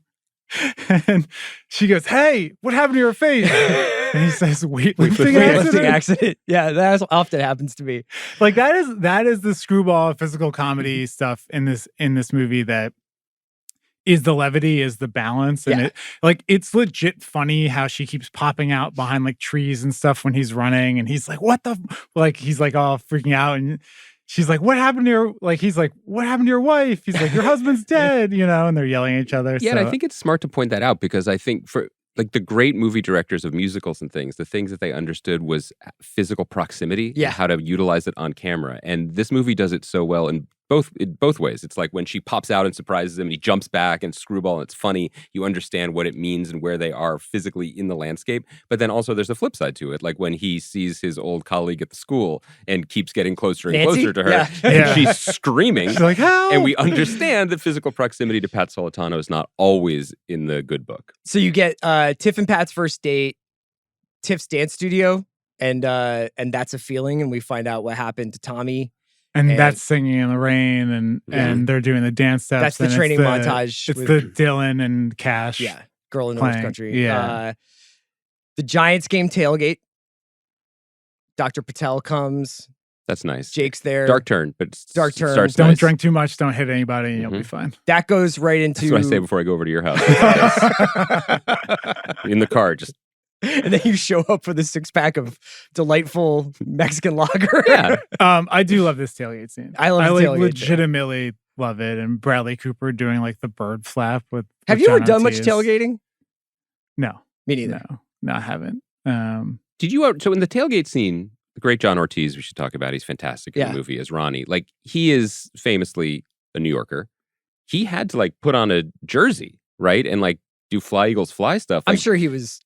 And she goes, "Hey, what happened to your face?" And he says, weightlifting accident. Yeah, that often happens to me. Like that is the screwball physical comedy stuff in this movie that is the levity, is the balance. And it's legit funny how she keeps popping out behind like trees and stuff when he's running. And he's like, what the, like, he's like all freaking out. And she's like, what happened to your, like, he's like, what happened to your wife? He's like, your husband's dead, and they're yelling at each other. Yeah, and I think it's smart to point that out because I think for like the great movie directors of musicals and things, the things that they understood was physical proximity, and how to utilize it on camera. And this movie does it so well in both ways. It's like when she pops out and surprises him and he jumps back and screwball and it's funny, you understand what it means and where they are physically in the landscape. But then also there's a flip side to it. Like when he sees his old colleague at the school and keeps getting closer and closer to her and she's screaming. She's like, help! And we understand that physical proximity to Pat Solitano is not always in the good book. So you get Tiff and Pat's first date, Tiff's dance studio, and That's a Feeling, and we find out what happened to Tommy. And that's Singing in the Rain, and they're doing the dance steps. That's the training montage. It's the Dylan and Cash. Yeah, Girl in the playing. North Country. Yeah. The Giants game tailgate. Dr. Patel comes. That's nice. Jake's there. Dark turn, but dark turn. Starts Don't nice. drink too much. Don't hit anybody, and you'll be fine. That goes right into. That's what I say before I go over to your house. In the car, just. And then you show up with a 6-pack of delightful Mexican lager. Yeah. I do love this tailgate scene. I love the tailgate legitimately love it. And Bradley Cooper doing like the bird flap with. Have you ever done much tailgating? No. Me neither. No, I haven't. Did you? So in the tailgate scene, the great John Ortiz, we should talk about. He's fantastic in the movie as Ronnie. Like he is famously a New Yorker. He had to like put on a jersey, right, and like do Fly Eagles Fly stuff. Like, I'm sure he was.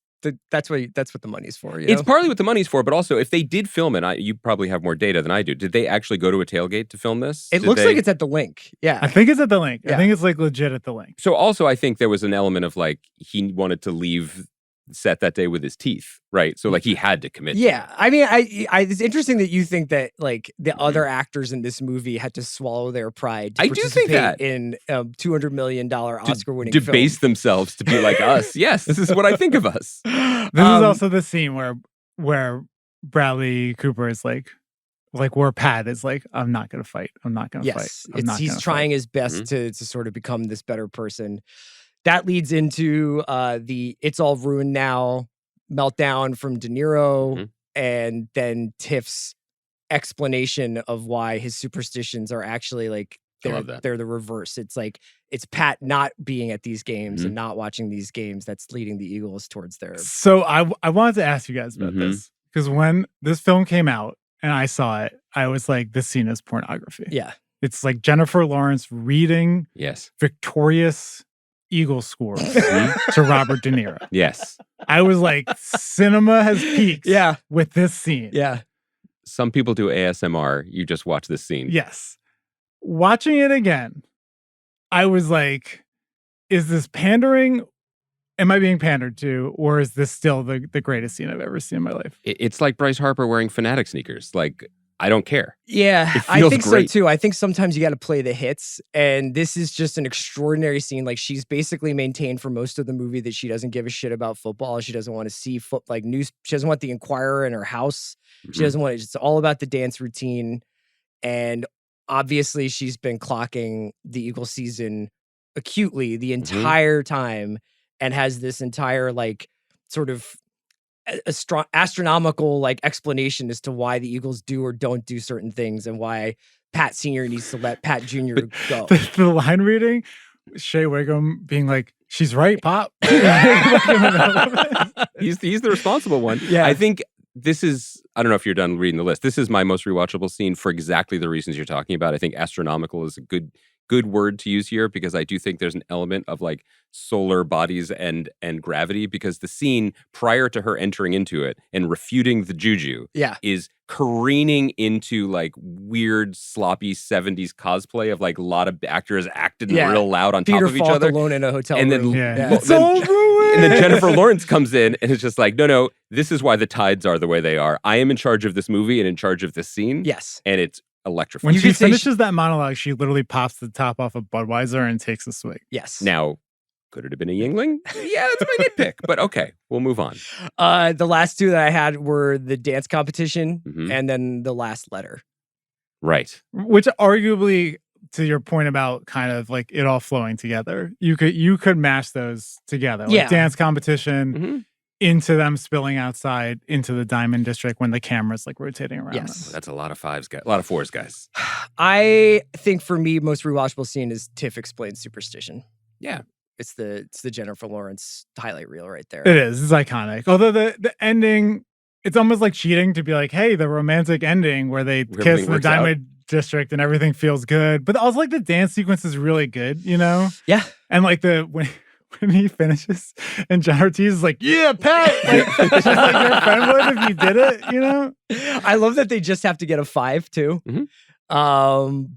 That's what the money's for. It's partly what the money's for, but also if they did film it, you probably have more data than I do. Did they actually go to a tailgate to film this? It looks like it's at the Link. Yeah, I think it's at the Link. Yeah. I think it's like legit at the Link. So also, I think there was an element of like he wanted to leave set that day with his teeth, right? So like he had to commit. Yeah, I mean, it's interesting that you think that like the other actors in this movie had to swallow their pride. To I do think that in $200 million Oscar-winning debase themselves to be like us. Yes, this is what I think of us. This is also the scene where Bradley Cooper is like where Pat is like, I'm not going to fight. I'm not going to fight. He's trying his best to sort of become this better person. That leads into the It's All Ruined Now meltdown from De Niro, and then Tiff's explanation of why his superstitions are actually like they're the reverse. It's like it's Pat not being at these games and not watching these games that's leading the Eagles towards their. So I wanted to ask you guys about this because when this film came out and I saw it, I was like, this scene is pornography. Yeah, it's like Jennifer Lawrence reading victorious Eagle scores to Robert De Niro. Yes. I was like, cinema has peaked with this scene. Yeah. Some people do ASMR. You just watch this scene. Yes. Watching it again, I was like, is this pandering? Am I being pandered to? Or is this still the greatest scene I've ever seen in my life? It's like Bryce Harper wearing Fanatic sneakers. Like, I don't care. Yeah, It I feels think great. so too. I think sometimes you got to play the hits, and this is just an extraordinary scene. Like she's basically maintained for most of the movie that she doesn't give a shit about football. She doesn't want to see news. She doesn't want the Inquirer in her house. She doesn't want it. It's all about the dance routine, and obviously she's been clocking the Eagles season acutely the entire time, and has this entire like sort of astronomical like explanation as to why the Eagles do or don't do certain things, and why Pat Sr. needs to let Pat Jr. go. The line reading, Shea Wiggum being like, "She's right, Pop." He's the responsible one. Yeah. I think this is, I don't know if you're done reading the list. This is my most rewatchable scene for exactly the reasons you're talking about. I think astronomical is a good word to use here, because I do think there's an element of like solar bodies and gravity, because the scene prior to her entering into it and refuting the juju is careening into like weird sloppy 70s cosplay of like a lot of actors acted real loud on top of each other alone in a hotel and room. then It's all ruined. and then Jennifer Lawrence comes in and is just like, no, this is why the tides are the way they are. I am in charge of this movie and in charge of this scene. Yes. And it's electrifying. When You she could say finishes that monologue, she literally pops the top off of Budweiser and takes a swig. Yes. Now, could it have been a Yingling? Yeah, that's my nitpick. But okay, we'll move on. The last two that I had were the dance competition Mhm. and then the last letter. Right. Which arguably, to your point about kind of like it all flowing together, you could mash those together. Like Yeah. dance competition Mhm. into them spilling outside into the Diamond District when the camera's like rotating around Yes. them. That's a lot of fives, guys. A lot of fours, guys. I think for me, most rewatchable scene is Tiff explains superstition. Yeah. It's the Jennifer Lawrence highlight reel right there. It is. It's iconic. Although the ending, it's almost like cheating to be like, hey, the romantic ending where they Where kiss everything in the works out. Diamond District and everything feels good. But also like the dance sequence is really good, you know? Yeah. And like when he finishes and John Ortiz is like, yeah, Pat, like, just like your friend would if you did it, you know? I love that they just have to get a 5 too. Mhm.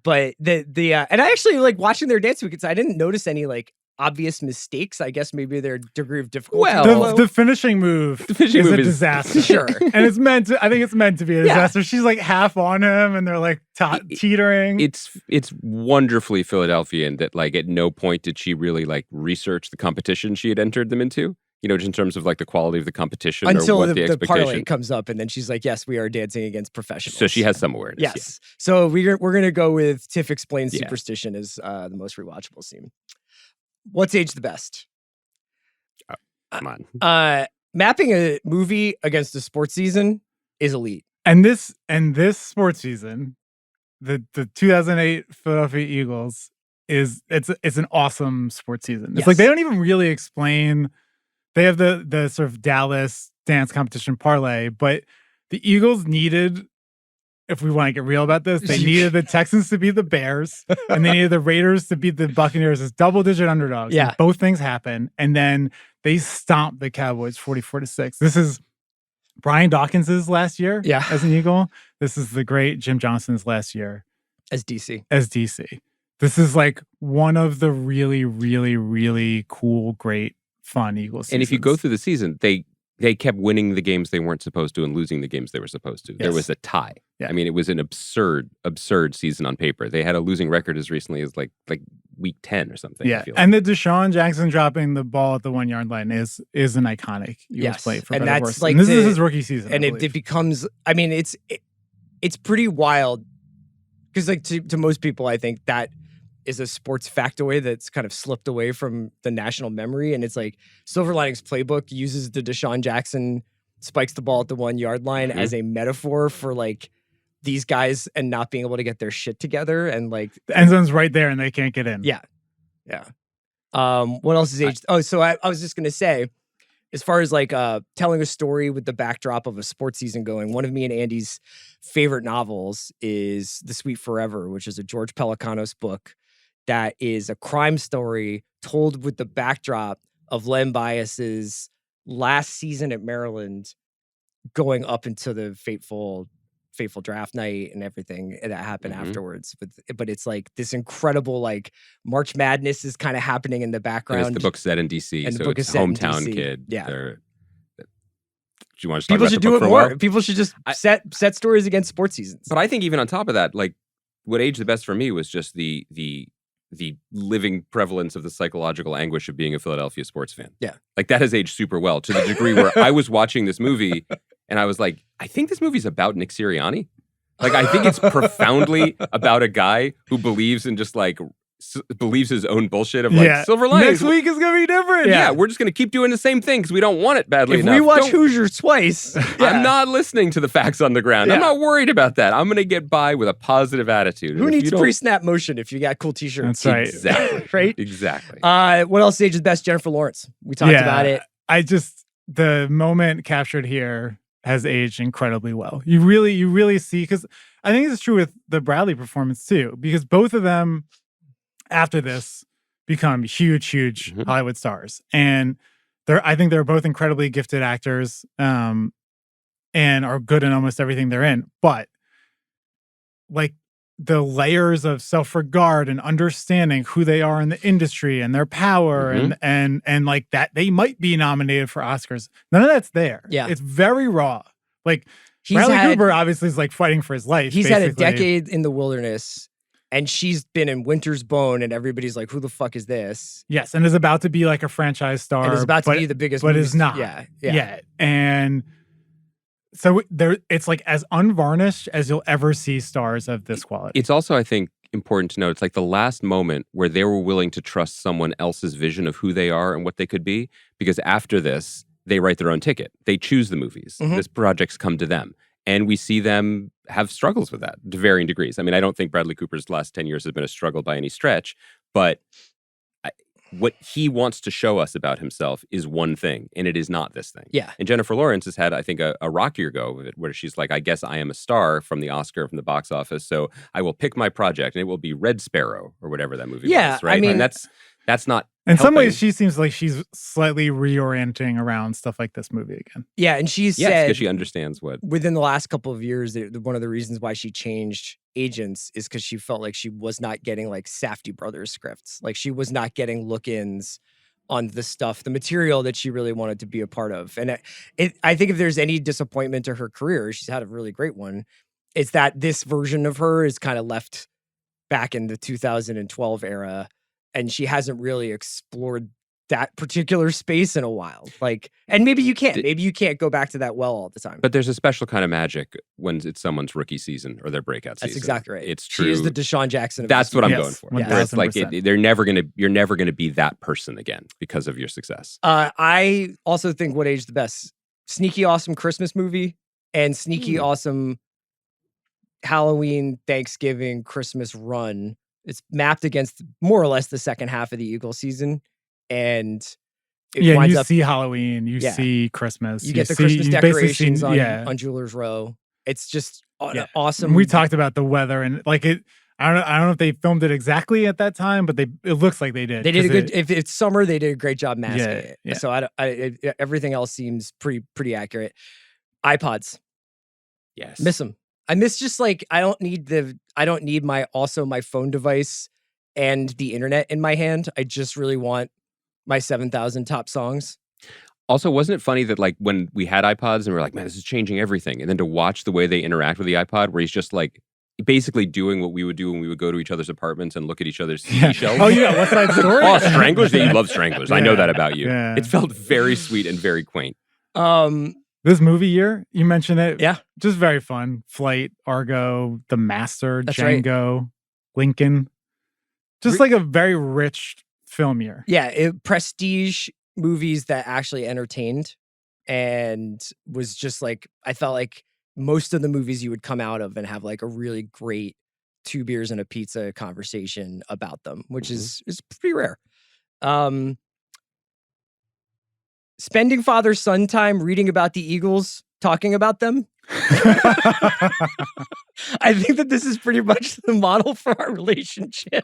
But the and I actually like watching their dance because I didn't notice any like obvious mistakes. I guess maybe their degree of difficulty. Well, The finishing move is a disaster. Sure. And it's meant to, I think it's meant to be a disaster. She's like half on him and they're like teetering. It's wonderfully Philadelphian that like at no point did she really like research the competition she had entered them into. You know, just in terms of like the quality of the competition Until or what the expectation. parlay comes up, and then she's like, "Yes, we are dancing against professionals." So she has some awareness. Yes. So we're gonna go with Tiff explains Yeah. superstition as the most rewatchable scene. What's aged the best? Yeah. Come on. Mapping a movie against a sports season is elite. And this sports season, the 2008 Philadelphia Eagles it's an awesome sports season. It's like they don't even really explain. They have the sort of Dallas dance competition parlay, but the Eagles needed, if we want to get real about this, they needed the Texans to beat the Bears and they needed the Raiders to beat the Buccaneers as double-digit underdogs. Yeah. And both things happen. And then they stomped the Cowboys 44-6. This is Brian Dawkins's last year as an Eagle. This is the great Jim Johnson's last year as DC. This is like one of the really, really, really cool, great, fun Eagles seasons. And if you go through the season, they kept winning the games they weren't supposed to and losing the games they were supposed to. There was a tie. Yeah. I mean, it was an absurd season on paper. They had a losing record as recently as like week 10 or something. Yeah. And the Deshaun Jackson dropping the ball at the 1 yard line is an iconic Eagles play for and better or that's worse. like And this is his rookie season. And it becomes, I mean, it's pretty wild because like to most people, I think that is a sports factoid that's kind of slipped away from the national memory. And it's like Silver Linings Playbook uses the Deshaun Jackson spikes the ball at the 1 yard line as a metaphor for like these guys and not being able to get their shit together. And like the end zone's right there and they can't get in. Yeah. Yeah. What else is aged? So I was just going to say, as far as like telling a story with the backdrop of a sports season going, one of me and Andy's favorite novels is The Sweet Forever, which is a George Pelecanos book that is a crime story told with the backdrop of Len Bias's last season at Maryland going up into the fateful draft night and everything that happened afterwards. But it's like this incredible, like March Madness is kind of happening in the background. And it's the book set in DC, and the so book it's is set in hometown DC. kid. Yeah. you want to talk People about should the do book it for a more. while? People should just set stories against sports seasons. But I think even on top of that, like what aged the best for me was just the living prevalence of the psychological anguish of being a Philadelphia sports fan. Yeah. Like that has aged super well to the degree where I was watching this movie and I was like, I think this movie's about Nick Sirianni. Like, I think it's profoundly about a guy who believes in just like believes his own bullshit of like Silver Linings. Next week is gonna be different. Yeah, we're just gonna keep doing the same thing because we don't want it badly if enough. we watch Hoosiers twice, I'm not listening to the facts on the ground. I'm not worried about that. I'm gonna get by with a positive attitude. Who needs pre-snap motion if you got cool t-shirts? That's right. Exactly. Right? Exactly. What else aged the best? Jennifer Lawrence. We talked about it. The moment captured here has aged incredibly well. You really see, because I think it's true with the Bradley performance too, because both of them after this become huge Hollywood stars. And I think they're both incredibly gifted actors and are good in almost everything they're in. But like the layers of self-regard and understanding who they are in the industry and their power and like that they might be nominated for Oscars. None of that's there. Yeah. It's very raw. Like Bradley Cooper obviously is like fighting for his life. He's had a decade in the wilderness. And she's been in Winter's Bone, and everybody's like, "Who the fuck is this?" Yes, and is about to be like a franchise star, and is about to be the biggest, but is not. Yeah. And so it's like as unvarnished as you'll ever see stars of this quality. It's also, I think, important to note, it's like the last moment where they were willing to trust someone else's vision of who they are and what they could be, because after this, they write their own ticket. They choose the movies. This project's come to them. And we see them have struggles with that to varying degrees. I mean, I don't think Bradley Cooper's last 10 years has been a struggle by any stretch, but what he wants to show us about himself is one thing, and it is not this thing. Yeah. And Jennifer Lawrence has had, I think, a rockier go of it, where she's like, I guess I am a star from the Oscar, from the box office, so I will pick my project, and it will be Red Sparrow, or whatever that movie was, right? I mean, and that's not in helping. some ways, she seems like she's slightly reorienting around stuff like this movie again. Yeah, and she said because she understands what within the last couple of years, one of the reasons why she changed agents is because she felt like she was not getting like Safdie Brothers scripts, like she was not getting look-ins on the stuff, the material that she really wanted to be a part of. And I think if there's any disappointment to her career, she's had a really great one. It's that this version of her is kind of left back in the 2012 era. And she hasn't really explored that particular space in a while. Like, and maybe you can't go back to that well all the time. But there's a special kind of magic when it's someone's rookie season or their breakout season. That's exactly right. It's true. She is the Deshaun Jackson. That's what I'm going for. Yeah. Where it's like you're never gonna be that person again because of your success. I also think what aged the best: sneaky awesome Christmas movie and sneaky awesome Halloween, Thanksgiving, Christmas run. It's mapped against more or less the second half of the Eagles season, and it winds you up, see Halloween, you see Christmas, you get the Christmas decorations on Jewelers Row. It's just awesome. We talked about the weather and like it. I don't know if they filmed it exactly at that time, but it looks like they did. They did a good. If it's summer, they did a great job masking it. Yeah. So everything else seems pretty accurate. iPods, yes, miss them. I miss just like I don't need my phone device and the internet in my hand. I just really want my 7,000 top songs. Also, wasn't it funny that like when we had iPods and we were like, man, this is changing everything, and then to watch the way they interact with the iPod, where he's just like basically doing what we would do when we would go to each other's apartments and look at each other's CD shelves. Oh yeah, West Side Story. Oh, Stranglers! You love Stranglers. I know that about you. Yeah. It felt very sweet and very quaint. This movie year, you mentioned it. Yeah. Just very fun. Flight, Argo, The Master, That's Django, Lincoln. Just like a very rich film year. Yeah, prestige movies that actually entertained and was just like, I felt like most of the movies you would come out of and have like a really great 2 beers and a pizza conversation about them, which is pretty rare. Spending father-son time reading about the Eagles, talking about them. I think that this is pretty much the model for our relationship.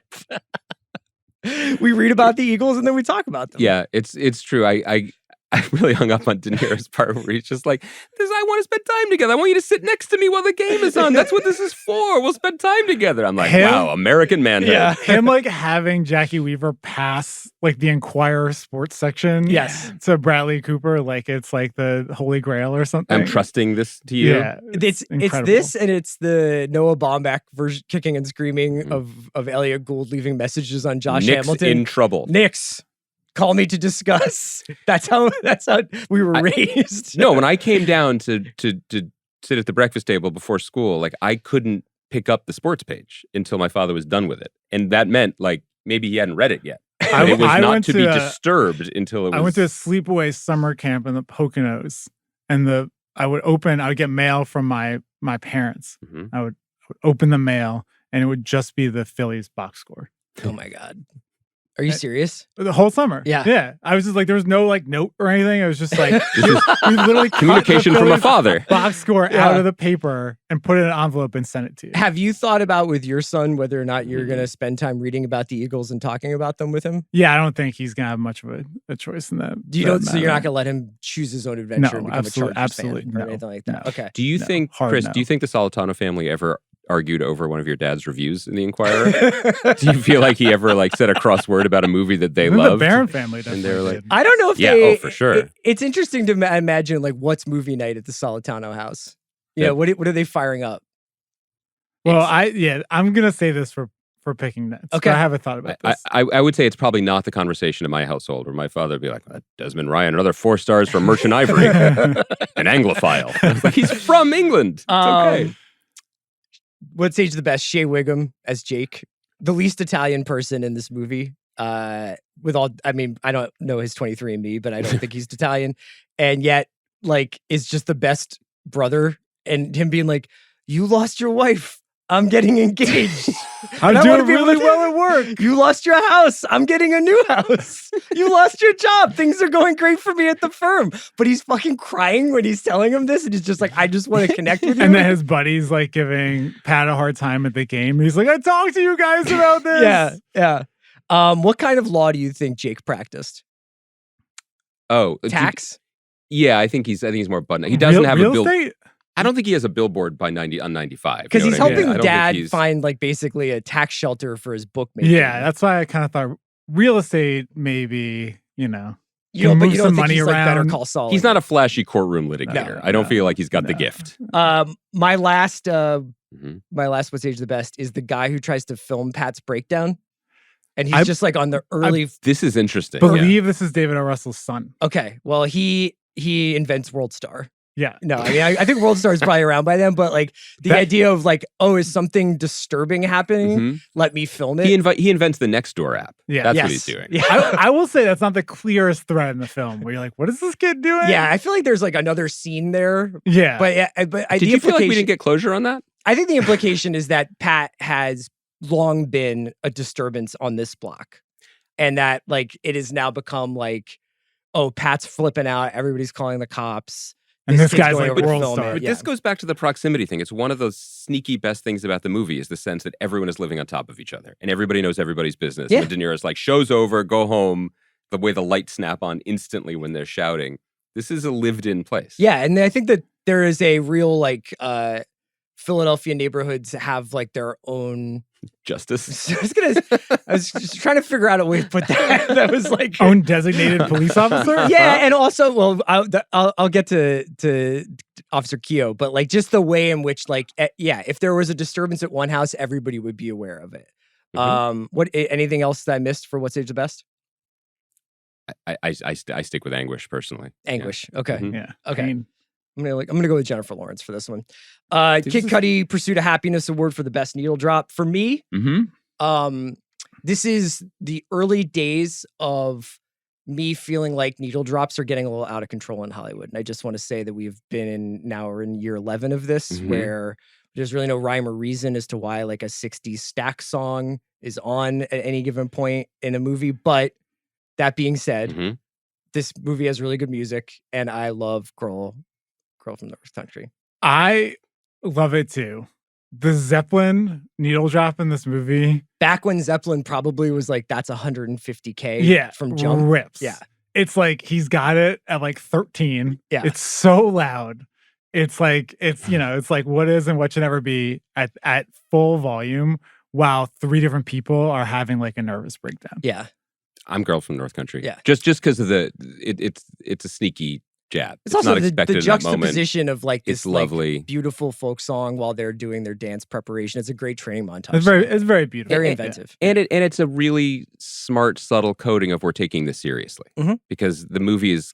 We read about the Eagles and then we talk about them. Yeah, it's true. I I really hung up on De Niro's part where he's just like, I want to spend time together. I want you to sit next to me while the game is on. That's what this is for. We'll spend time together. I'm like, wow, American manhood. Yeah, him like having Jackie Weaver pass like the Enquirer sports section. Yes. To Bradley Cooper, like it's like the Holy Grail or something. I'm trusting this to you. Yeah, it's this, and it's the Noah Baumbach version, kicking and screaming of Elliot Gould leaving messages on Josh Nick's Hamilton. in trouble. Nick's. Call me to discuss. That's how we were raised. No, when I came down to sit at the breakfast table before school, like I couldn't pick up the sports page until my father was done with it, and that meant like maybe he hadn't read it yet. And it was not to be disturbed until it was. I went to a sleepaway summer camp in the Poconos, and I would get mail from my parents. Mhm. I would open the mail, and it would just be the Phillies box score. Oh my God. Are you serious? The whole summer. Yeah. Yeah. I was just like, there was no like note or anything. It was just like, we literally cut communication the from a Phillies father. box score out of the paper and put it in an envelope and sent it to you. Have you thought about with your son whether or not you're going to spend time reading about the Eagles and talking about them with him? Yeah, I don't think he's going to have much of a choice in that. So you're not going to let him choose his own adventure and become a Chargers fan or anything like that? No. Okay. Do you think, Chris, do you think the Solitano family ever argued over one of your dad's reviews in the Enquirer? Do you feel like he ever like said a crossword about a movie that they loved? The Barron family and they were like, I don't know if oh, for sure. It's interesting to imagine like what's movie night at the Solitano house. Yeah, what are they firing up? Well, I'm gonna say this for picking nets. Okay, I haven't thought about this. I would say it's probably not the conversation in my household where my father would be like, Desmond Ryan, another 4 stars from Merchant Ivory, an Anglophile. I was like, he's from England. It's okay. What's age the best? Shea Wiggum as Jake, the least Italian person in this movie. I don't know his 23andMe, but I don't think he's Italian, and yet like is just the best brother. And him being like, "You lost your wife. I'm getting engaged. I'm doing really well at work. You lost your house. I'm getting a new house. You lost your job. Things are going great for me at the firm." But he's fucking crying when he's telling him this. And he's just like, I just want to connect with you. And then his buddy's like giving Pat a hard time at the game. He's like, I talked to you guys about this. Yeah. What kind of law do you think Jake practiced? Oh, tax? Yeah, I think he's more button. He doesn't have real estate? I don't think he has a billboard on 95. Because he's helping dad find like basically a tax shelter for his bookmaking. Yeah, that's why I kind of thought real estate maybe, you don't think he's around. Like Better Call Saul. He's not a flashy courtroom litigator. I don't feel like he's got the gift. My last what's age the best is the guy who tries to film Pat's breakdown. And he's just like on the early. This is interesting. Believe this is David O. Russell's son. Okay, well he invents World Star. Yeah. No, I mean, I think World Star is probably around by then, but like the idea of like, oh, is something disturbing happening? Mm-hmm. Let me film it. He invents the Nextdoor app. Yeah. That's what he's doing. Yeah. I will say that's not the clearest thread in the film where you're like, what is this kid doing? Yeah, I feel like there's like another scene there. Yeah. But did you feel like we didn't get closure on that? I think the implication is that Pat has long been a disturbance on this block. And that like it has now become like, oh, Pat's flipping out. Everybody's calling the cops. And this guy's like World Star. But this goes back to the proximity thing. It's one of those sneaky best things about the movie is the sense that everyone is living on top of each other and everybody knows everybody's business. Yeah. And De Niro's like, show's over, go home. The way the lights snap on instantly when they're shouting. This is a lived-in place. Yeah, and I think that there is a real like Philadelphia neighborhoods have like their own justice. I was just trying to figure out a way to put that. That was like own designated police officer. Yeah, and also, well, I'll get to Officer Keogh, but like just the way in which, like, if there was a disturbance at one house, everybody would be aware of it. Mm-hmm. Anything else that I missed for What's Age the Best? I stick with Anguish personally. Anguish. Yeah. Okay. Mm-hmm. Yeah. Okay. I'm gonna go with Jennifer Lawrence for this one. Kid Cudi Pursuit of Happiness Award for the best needle drop for me. Mm-hmm. This is the early days of me feeling like needle drops are getting a little out of control in Hollywood, and I just want to say that we're in year 11 of this, mm-hmm. where there's really no rhyme or reason as to why like a 60s stack song is on at any given point in a movie. But that being said, mm-hmm. this movie has really good music, and I love Girl from the North Country. I love it too. The Zeppelin needle drop in this movie. Back when Zeppelin probably was like, that's $150K from Jump. Rips. Yeah. it's like he's got it at like 13. Yeah. It's so loud. It's like it's like what is and what should never be at full volume while 3 different people are having like a nervous breakdown. Yeah. I'm Girl from North Country. Yeah. Just because of it's a sneaky jab. It's also not the expected in that moment. juxtaposition of like this It's lovely. like, beautiful folk song while they're doing their dance preparation. It's a great training montage. It's very beautiful. Very inventive. And it's a really smart, subtle coding of we're taking this seriously. Mhm. Because the movie is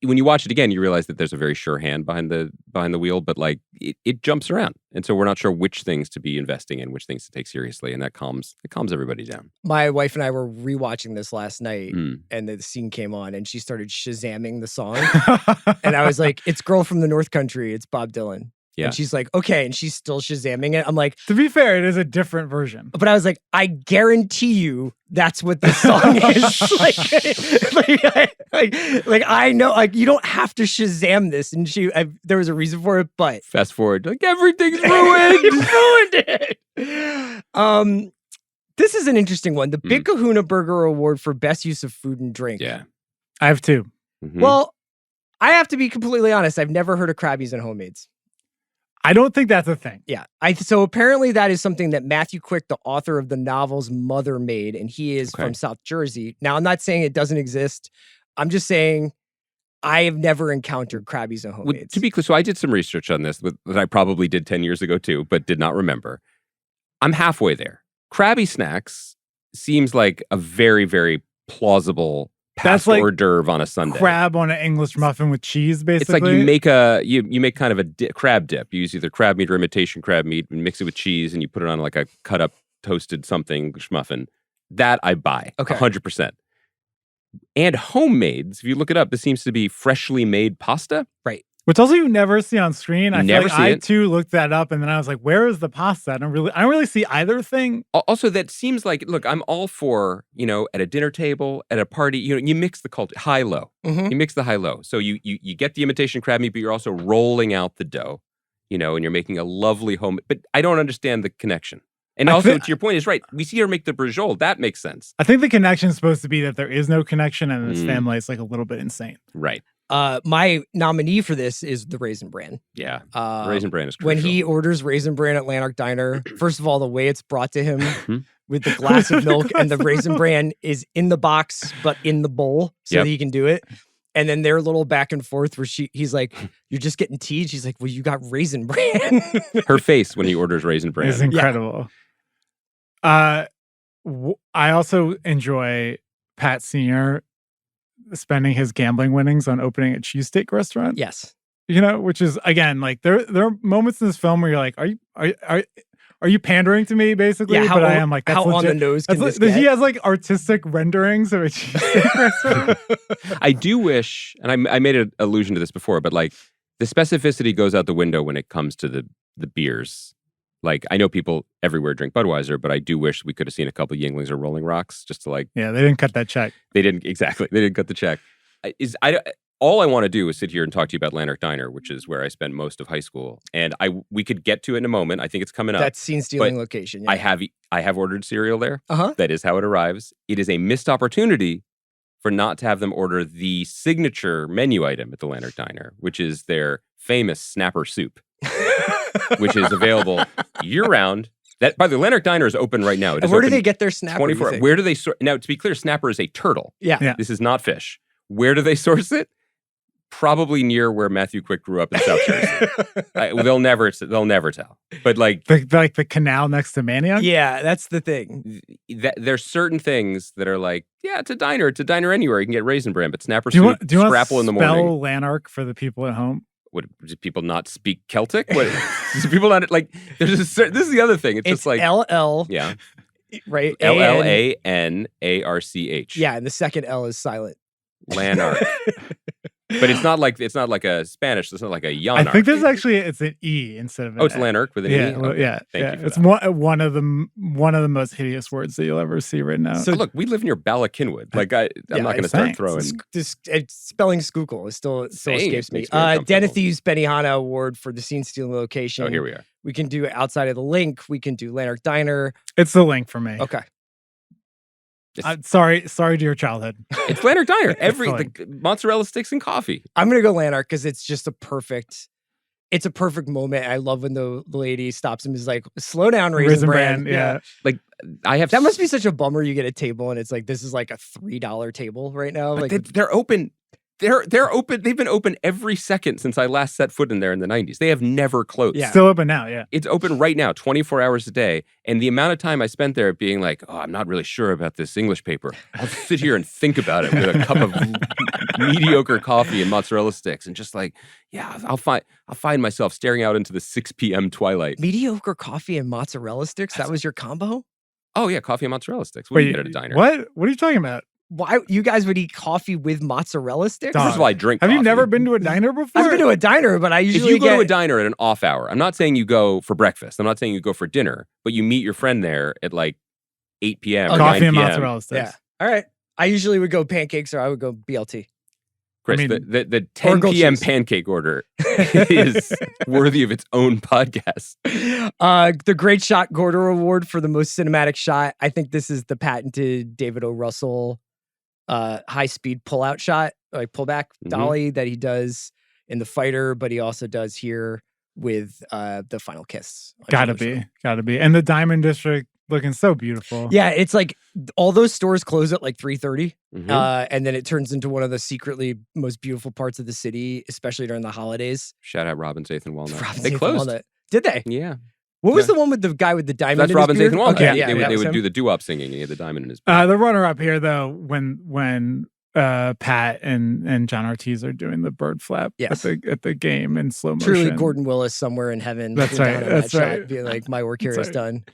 when you watch it again, you realize that there's a very sure hand behind the wheel, but like it jumps around. And so we're not sure which things to be investing in, which things to take seriously. And that calms everybody down. My wife and I were rewatching this last night, Mm. and the scene came on, and she started Shazamming the song. And I was like, it's Girl from the North Country. It's Bob Dylan. Yeah. And she's like, okay. And she's still Shazamming it. I'm like, To be fair, it is a different version. but I was like, I guarantee you that's what this song is. like I know, like, you don't have to Shazam this. And there was a reason for it, but Fast forward, like everything's ruined. you ruined it. This is an interesting one. The Big Kahuna Burger Award for Best Use of Food and Drink. Yeah. I have 2. Mhm. Well, I have to be completely honest. I've never heard of Krabbies and Homemades. I don't think that's a thing. Yeah. So apparently that is something that Matthew Quick, the author of the novel's mother, made, and he is Okay. from South Jersey. Now, I'm not saying it doesn't exist. I'm just saying I have never encountered Krabbies and Well, Homemades. to be clear, so I did some research on this that I probably did 10 years ago too, but did not remember. I'm halfway there. Krabby Snacks seems like a very, very plausible That's past like hors d'oeuvre on a Sunday. Crab on an English muffin with cheese, basically. It's like you make kind of a crab dip. You use either crab meat or imitation crab meat and mix it with cheese, and you put it on like a cut up toasted something muffin. That I buy, Okay. 100%. And Homemades, if you look it up, this seems to be freshly made pasta. Right. Which also you never see on screen. I feel Never like see I it. too looked that up, and then I was like, "Where is the pasta?" I don't really see either thing. Also, that seems like, look, I'm all for, at a dinner table, at a party, you mix the culture, high-low. Mhm. You mix the high-low. So you get the imitation crab meat, but you're also rolling out the dough, and you're making a lovely home. But I don't understand the connection. And I also, thi- to your point, is right. We see her make the brajol. That makes sense. I think the connection is supposed to be that there is no connection, and his Mm. family is like a little bit insane. Right. My nominee for this is the Raisin Bran. Yeah. Raisin Bran is crucial. When he orders Raisin Bran at Lanark Diner, first of all, the way it's brought to him Mhm. with the glass of milk and the Raisin Bran is in the box, but in the bowl so Yep. that he can do it. And then their little back and forth where he's like, you're just getting tea. She's like, well, you got Raisin Bran. Her face when he orders Raisin Bran. It's incredible. I also enjoy Pat Senior spending his gambling winnings on opening a cheesesteak restaurant. Yes. Which is again like there are moments in this film where you're like, are you pandering to me basically? Yeah, But I am like, that's how on the legit. nose can That's this like, he get? has like artistic renderings of a cheesesteak restaurant. I do wish, and I made an allusion to this before, but like the specificity goes out the window when it comes to the beers. Like I know people everywhere drink Budweiser, but I do wish we could have seen a couple of Yinglings or Rolling Rocks just to like. Yeah, they didn't cut that check. They didn't cut the check. All I want to do is sit here and talk to you about Lanark Diner, which is where I spend most of high school, and we could get to it in a moment. I think it's coming up. That scene stealing location. Yeah. I have ordered cereal there. Uh-huh. That is how it arrives. It is a missed opportunity for not to have them order the signature menu item at the Lanark Diner, which is their famous snapper soup, which is available year-round. That, by the way, Lanark Diner is open right now. It And is where do open they get their snapper? 24. Where do they source? Now, to be clear, snapper is a turtle. Yeah. This is not fish. Where do they source it? Probably near where Matthew Quick grew up in South Jersey. They'll never tell. But like the canal next to Manioc. Yeah, that's the thing. there's certain things that are like, yeah, it's a diner. It's a diner anywhere. You can get Raisin Bran, but snapper Do you soup, want to scrapple in the morning. spell Lanark for the people at home? What, do people not speak Celtic? What, do people not like? There's a certain, this is the other thing. It's just like LL. yeah, Right. LLANARCH. Yeah, and the second L is silent. Lanark. But it's not like a Spanish. It's not like a Yanark. I think there's actually it's an E instead of an Oh, it's A. Lanark with an Yeah, E. well, Okay. yeah, Thank yeah. you for It's that. one of the most hideous words that you'll ever see right now. So- Oh, look, we live near Ballackinwood. Like I'm Yeah, not going to it's start thanks. throwing. Spelling Skookle is still Same. escapes me. Makes me uncomfortable. Denetheu's Benihana Award for the scene stealing location. Oh, here we are. We can do Outside of the Link. We can do Lanark Diner. it's the link for me. Okay. Sorry to your childhood. It's Lanark Diner. Excellent. The mozzarella sticks and coffee. I'm gonna go Lanark because it's just it's a perfect moment. I love when the lady stops him and is like, slow down, Raisin Bran. Yeah. Like That must be such a bummer. You get a table and it's like, this is like a $3 table right now. But Like they're open. They're open. They've been open every second since I last set foot in there in the 90s. They have never closed. Yeah. Still open now, yeah. It's open right now, 24 hours a day. And the amount of time I spent there being like, oh, I'm not really sure about this English paper. I'll sit here and think about it with a cup of mediocre coffee and mozzarella sticks. And just like, yeah, I'll find myself staring out into the 6 p.m. twilight. mediocre coffee and mozzarella sticks. That was your combo? Oh, yeah, coffee and mozzarella sticks. What do you get at a diner? What? What are you talking about? Why you guys would eat coffee with mozzarella sticks? Dog. First of all, I drink Have coffee. you never been to a diner before? I've been to a diner, but I If usually you go get to a diner at an off hour, I'm not saying you go for breakfast. I'm not saying you go for dinner, but you meet your friend there at like 8 p.m. or 9 Coffee and p.m. mozzarella sticks. Yeah. All right. I usually would go pancakes or I would go BLT. Chris, I mean, the 10 goat p.m. cheese. pancake order is worthy of its own podcast. The Great Shot Gorder Award for the most cinematic shot. I think this is the patented David O. Russell high-speed pull-out shot, like pullback dolly that he does in The Fighter, but he also does here with the Final Kiss. Gotta be. And the Diamond District looking so beautiful. Yeah, it's like all those stores close at like 3:30, Mhm. and then it turns into one of the secretly most beautiful parts of the city, especially during the holidays. Shout out Robin's Eighth and Walnut. Robin's They Eighth and closed. Walnut. Did they? Yeah. What was Yeah. the one with the guy with the diamond? That's in Robin's his Eighth beard? and Walnut. Okay, they that would was him. do the doo-wop singing and he had the diamond in his The runner-up here, though, when Pat and John Ortiz are doing the bird flap Yes. at the game in slow motion. Truly Gordon Willis somewhere in heaven. That's looking right, down on that that's shot, right. being like, my work here That's is done.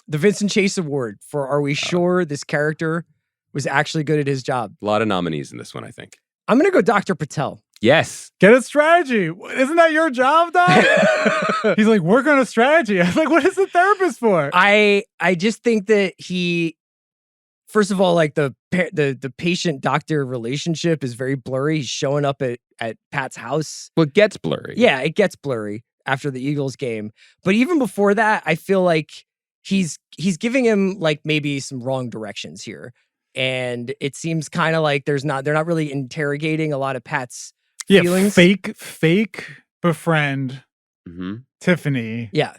The Vincent Chase Award for Are We Sure This Character Was Actually Good at His Job? A lot of nominees in this one, I think. I'm going to go Dr. Patel. Yes. Get a strategy. Isn't that your job, Doc? He's like, work on a strategy. I was like, what is the therapist for? I just think that he, first of all, like the patient doctor relationship is very blurry. He's showing up at Pat's house. Well, it gets blurry. Yeah, it gets blurry after the Eagles game. But even before that, I feel like he's giving him like maybe some wrong directions here. And it seems kind of like they're not really interrogating a lot of Pat's feelings. Fake befriend Mm-hmm. Tiffany. Yeah.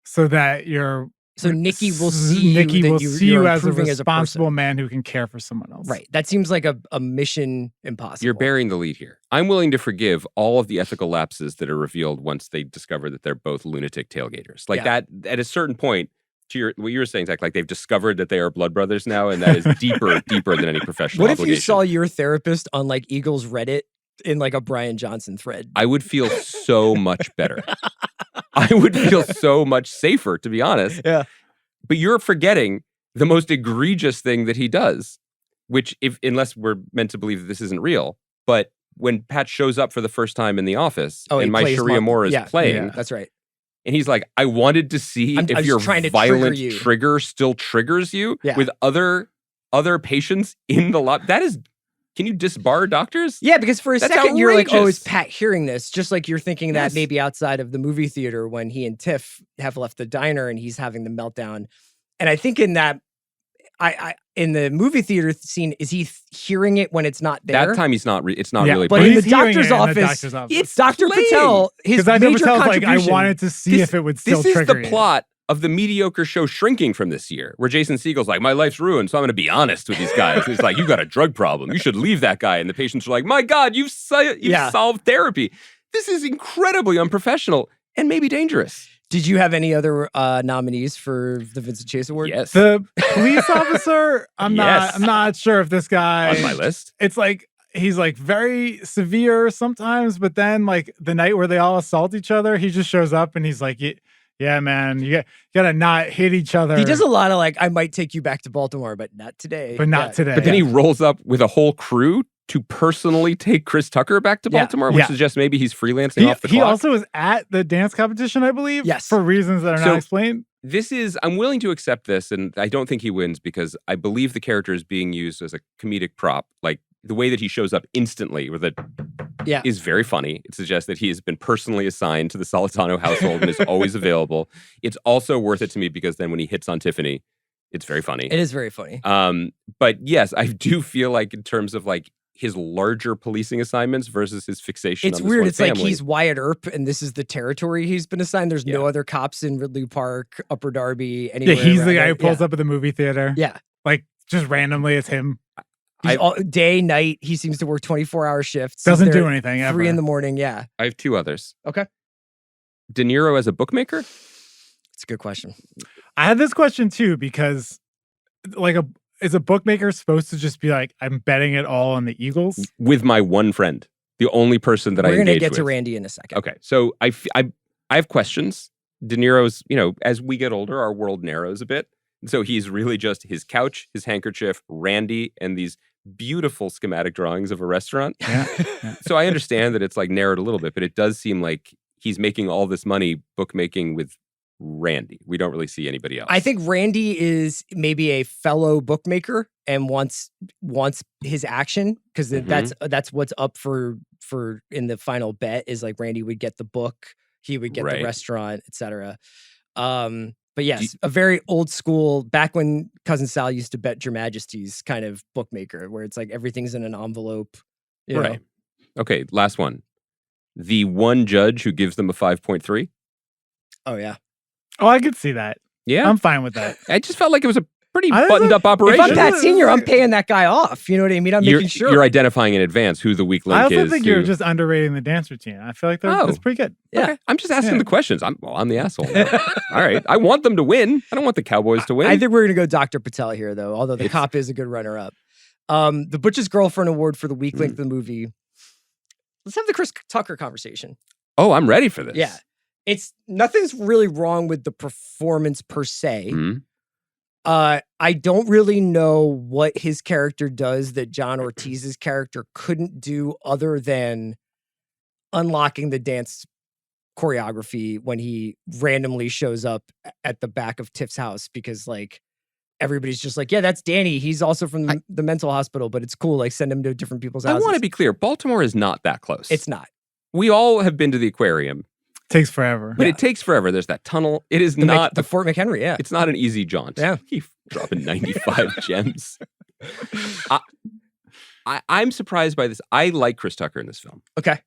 So that So Nikki will see Nikki you, will that see you're you as a improving responsible person. man who can care for someone else. Right. That seems like a mission impossible. You're burying the lead here. I'm willing to forgive all of the ethical lapses that are revealed once they discover that they're both lunatic tailgaters. Like that, at a certain point, to what you were saying, Zach, like they've discovered that they are blood brothers now, and that is deeper than any professional What if obligation. you saw your therapist on like Eagles Reddit in like a Brian Johnson thread? I would feel so much better. I would feel so much safer, to be honest. Yeah. But you're forgetting the most egregious thing that he does, which, unless we're meant to believe that this isn't real, but when Pat shows up for the first time in the office he and my plays Sharia Moore is playing, That's right. and he's like, I wanted to see I if was your trying to violent trigger you. trigger still triggers you Yeah. with other patients in the lot. That is, can you disbar doctors? Yeah, because for a That's second you're like, oh, is outrageous. Pat hearing this? Just like you're thinking that Yes. maybe outside of the movie theater when he and Tiff have left the diner and he's having the meltdown. And I think in that, in the movie theater scene, is he hearing it when it's not there? That time he's not. It's not really. But playing. in the he's hearing doctor's it in the office, doctor's office. it's Dr. playing. Patel. His Because Dr. major Patel's like, I contribution. wanted to see if it would still This is trigger the you. plot of the mediocre show Shrinking from this year, where Jason Segel's like, my life's ruined, so I'm going to be honest with these guys. He's like, you got a drug problem. You should leave that guy. And the patients are like, my God, you've solved therapy. This is incredibly unprofessional and maybe dangerous. Did you have any other nominees for the Vincent Chase Award? Yes. The police officer, I'm Yes. not sure if this guy On my list. It's like he's like very severe sometimes, but then like the night where they all assault each other, he just shows up and he's like, yeah, man, you gotta not hit each other. He does a lot of like, I might take you back to Baltimore, but not today. But not today. But then he rolls up with a whole crew to personally take Chris Tucker back to Baltimore, which suggests maybe he's freelancing off the He clock. also was at the dance competition, I believe. Yes. For reasons that are not explained. I'm willing to accept this, and I don't think he wins because I believe the character is being used as a comedic prop. Like the way that he shows up instantly with it is very funny. It suggests that he has been personally assigned to the Solitano household and is always available. It's also worth it to me because then when he hits on Tiffany, It's very funny. It is very funny. But yes, I do feel like in terms of like his larger policing assignments versus his fixation It's on this weird. one It's family. like he's Wyatt Earp and this is the territory he's been assigned. There's no Yeah. other cops in Ridley Park, Upper Darby, anywhere. Yeah, he's the around guy it. who pulls Yeah. up at the movie theater. Yeah. Like just randomly, it's him. He's all, day, night. He seems to work 24-hour shifts. Doesn't He's there do anything ever. 3 in the morning. Yeah. I have 2 others. Okay. De Niro as a bookmaker? It's a good question. I had this question too because, like, is a bookmaker supposed to just be like, I'm betting it all on the Eagles? With my one friend, the only person that We're I going to engage get with. to Randy in a second. Okay, so I have questions. De Niro's, as we get older, our world narrows a bit. So he's really just his couch, his handkerchief, Randy, and these beautiful schematic drawings of a restaurant. Yeah. So I understand that it's like narrowed a little bit, but it does seem like he's making all this money bookmaking with Randy. We don't really see anybody else. I think Randy is maybe a fellow bookmaker and wants his action because that's what's up for in the final bet is like Randy would get the book, he would get the restaurant, etc. But yes, a very old school, back when Cousin Sal used to bet Your Majesty's kind of bookmaker, where it's like everything's in an envelope. You know? Okay, last one. The one judge who gives them a 5.3. Oh yeah. Oh, I could see that. Yeah, I'm fine with that. I just felt like it was a pretty I buttoned up If operation. I'm Pat Senior, I'm paying that guy off. You know what I mean? I'm making sure. You're identifying in advance who the weak link I is. also think you're just underrating the dance routine. I feel like that's pretty good. Yeah. Okay. I'm just asking the questions. I'm the asshole now. All right. I want them to win. I don't want the Cowboys to win. I think we're gonna go Dr. Patel here, though. Although the cop is a good runner-up. The Butch's Girlfriend Award for the weak link of the movie. Let's have the Chris Tucker conversation. Oh, I'm ready for this. Yeah. Nothing's really wrong with the performance per se. Mm-hmm. I don't really know what his character does that John Ortiz's character couldn't do other than unlocking the dance choreography when he randomly shows up at the back of Tiff's house because like everybody's just like, yeah, that's Danny. He's also from the mental hospital, but it's cool. Like send him to different people's houses. I want to be clear. Baltimore is not that close. It's not. We all have been to the aquarium. Takes forever. But it takes forever. There's that tunnel. It is not the Fort McHenry, yeah. It's not an easy jaunt. Yeah. Keep dropping 95 gems. I'm surprised by this. I like Chris Tucker in this film. Okay.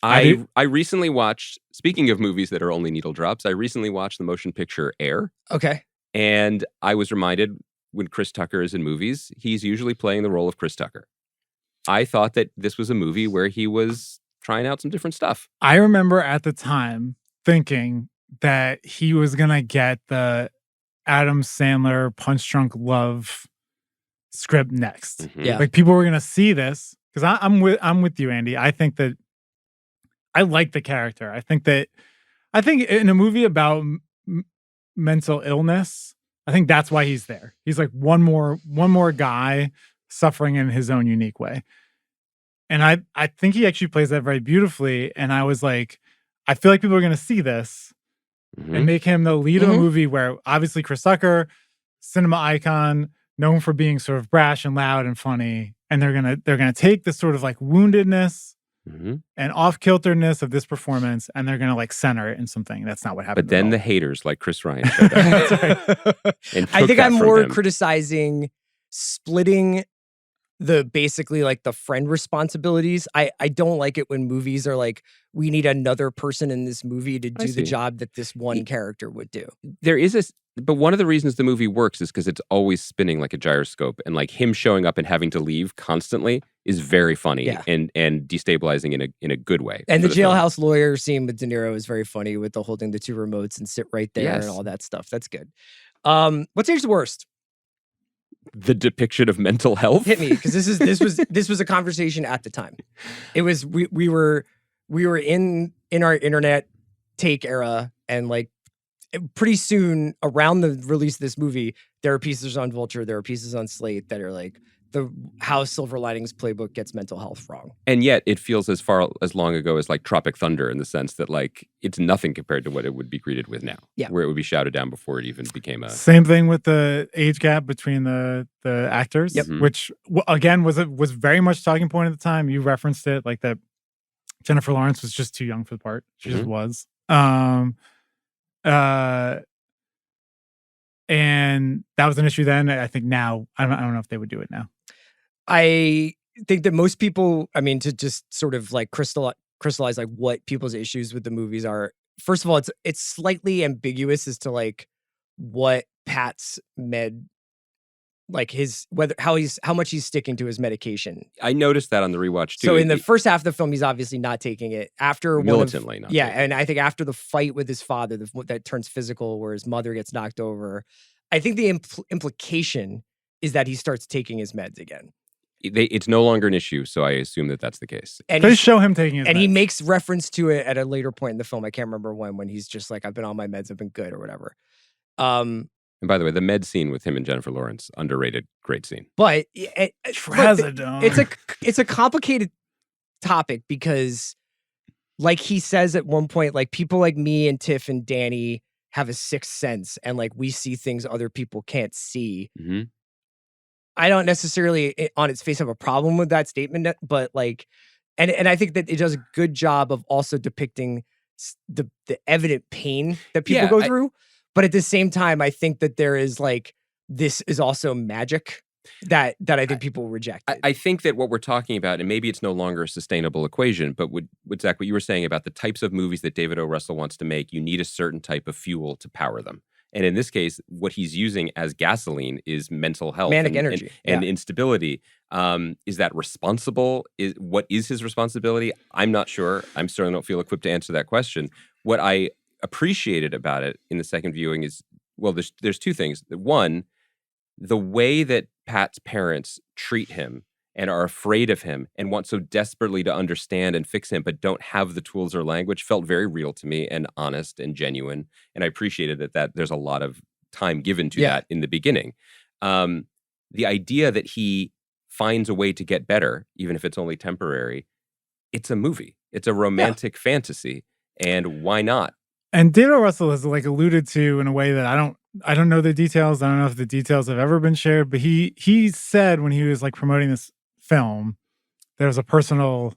I recently watched, speaking of movies that are only needle drops, I recently watched the motion picture Air. Okay. And I was reminded when Chris Tucker is in movies, he's usually playing the role of Chris Tucker. I thought that this was a movie where he was trying out some different stuff. I remember at the time thinking that he was going to get the Adam Sandler Punch Drunk Love script next. Mm-hmm. Yeah. Like people were going to see this because I'm with you, Andy. I think that I like the character. I think in a movie about mental illness, I think that's why he's there. He's like one more guy suffering in his own unique way. And I think he actually plays that very beautifully. And I was like, I feel like people are going to see this and make him the lead of a movie where obviously Chris Tucker, cinema icon, known for being sort of brash and loud and funny. And they're gonna take this sort of like woundedness and off-kilterness of this performance, and they're gonna like center it in something. That's not what happened. But then the haters like Chris Ryan showed up. I think I'm more criticizing splitting the basically like the friend responsibilities. I don't like it when movies are like, we need another person in this movie to do the job that this one character would do. There is but one of the reasons the movie works is because it's always spinning like a gyroscope, and like him showing up and having to leave constantly is very funny and destabilizing in a good way. And the jailhouse lawyer scene with De Niro is very funny with the holding the 2 remotes and sit right there and all that stuff. That's good. What's aged worst? The depiction of mental health. Hit me, because this was a conversation at the time. It was we were in our internet take era, and like pretty soon around the release of this movie, there are pieces on Vulture, there are pieces on Slate that are like how Silver Linings Playbook gets mental health wrong. And yet it feels as long ago as like Tropic Thunder, in the sense that like it's nothing compared to what it would be greeted with now. Yeah. Where it would be shouted down before it even became a... Same thing with the age gap between the actors, which again was very much talking point at the time. You referenced it, like that Jennifer Lawrence was just too young for the part. She just was. And that was an issue then. I think now, I don't know if they would do it now. I think that most people, I mean, to just sort of like crystallize like what people's issues with the movies are. First of all, it's slightly ambiguous as to like what Pat's like how much he's sticking to his medication. I noticed that on the rewatch too. So in the first half of the film, he's obviously not taking it. After militantly, not taking it. And I think after the fight with his father, that turns physical, where his mother gets knocked over, I think the implication is that he starts taking his meds again. It's no longer an issue, so I assume that that's the case. And they show him taking his meds. And he makes reference to it at a later point in the film. I can't remember when he's just like, I've been on my meds, I've been good or whatever. And by the way, the med scene with him and Jennifer Lawrence, underrated, great scene. But Trazodone. It's a complicated topic because, like he says at one point, like people like me and Tiff and Danny have a sixth sense, and like we see things other people can't see. Mm-hmm. I don't necessarily, on its face, have a problem with that statement, but like, and I think that it does a good job of also depicting the evident pain that people go through. But at the same time, I think that there is like, this is also magic that I think people reject. I think that what we're talking about, and maybe it's no longer a sustainable equation, but Zach, what you were saying about the types of movies that David O. Russell wants to make, you need a certain type of fuel to power them. And in this case, what he's using as gasoline is mental health, manic energy, and instability. Is that responsible? What is his responsibility? I'm not sure. I'm certainly don't feel equipped to answer that question. What I appreciated about it in the second viewing is, well, there's two things. One, the way that Pat's parents treat him and are afraid of him and want so desperately to understand and fix him, but don't have the tools or language, felt very real to me and honest and genuine. And I appreciated that there's a lot of time given to that in the beginning. The idea that he finds a way to get better, even if it's only temporary, it's a movie. It's a romantic fantasy. And why not? And David O. Russell has like alluded to in a way that I don't know the details. I don't know if the details have ever been shared, but he said when he was like promoting this film, there was a personal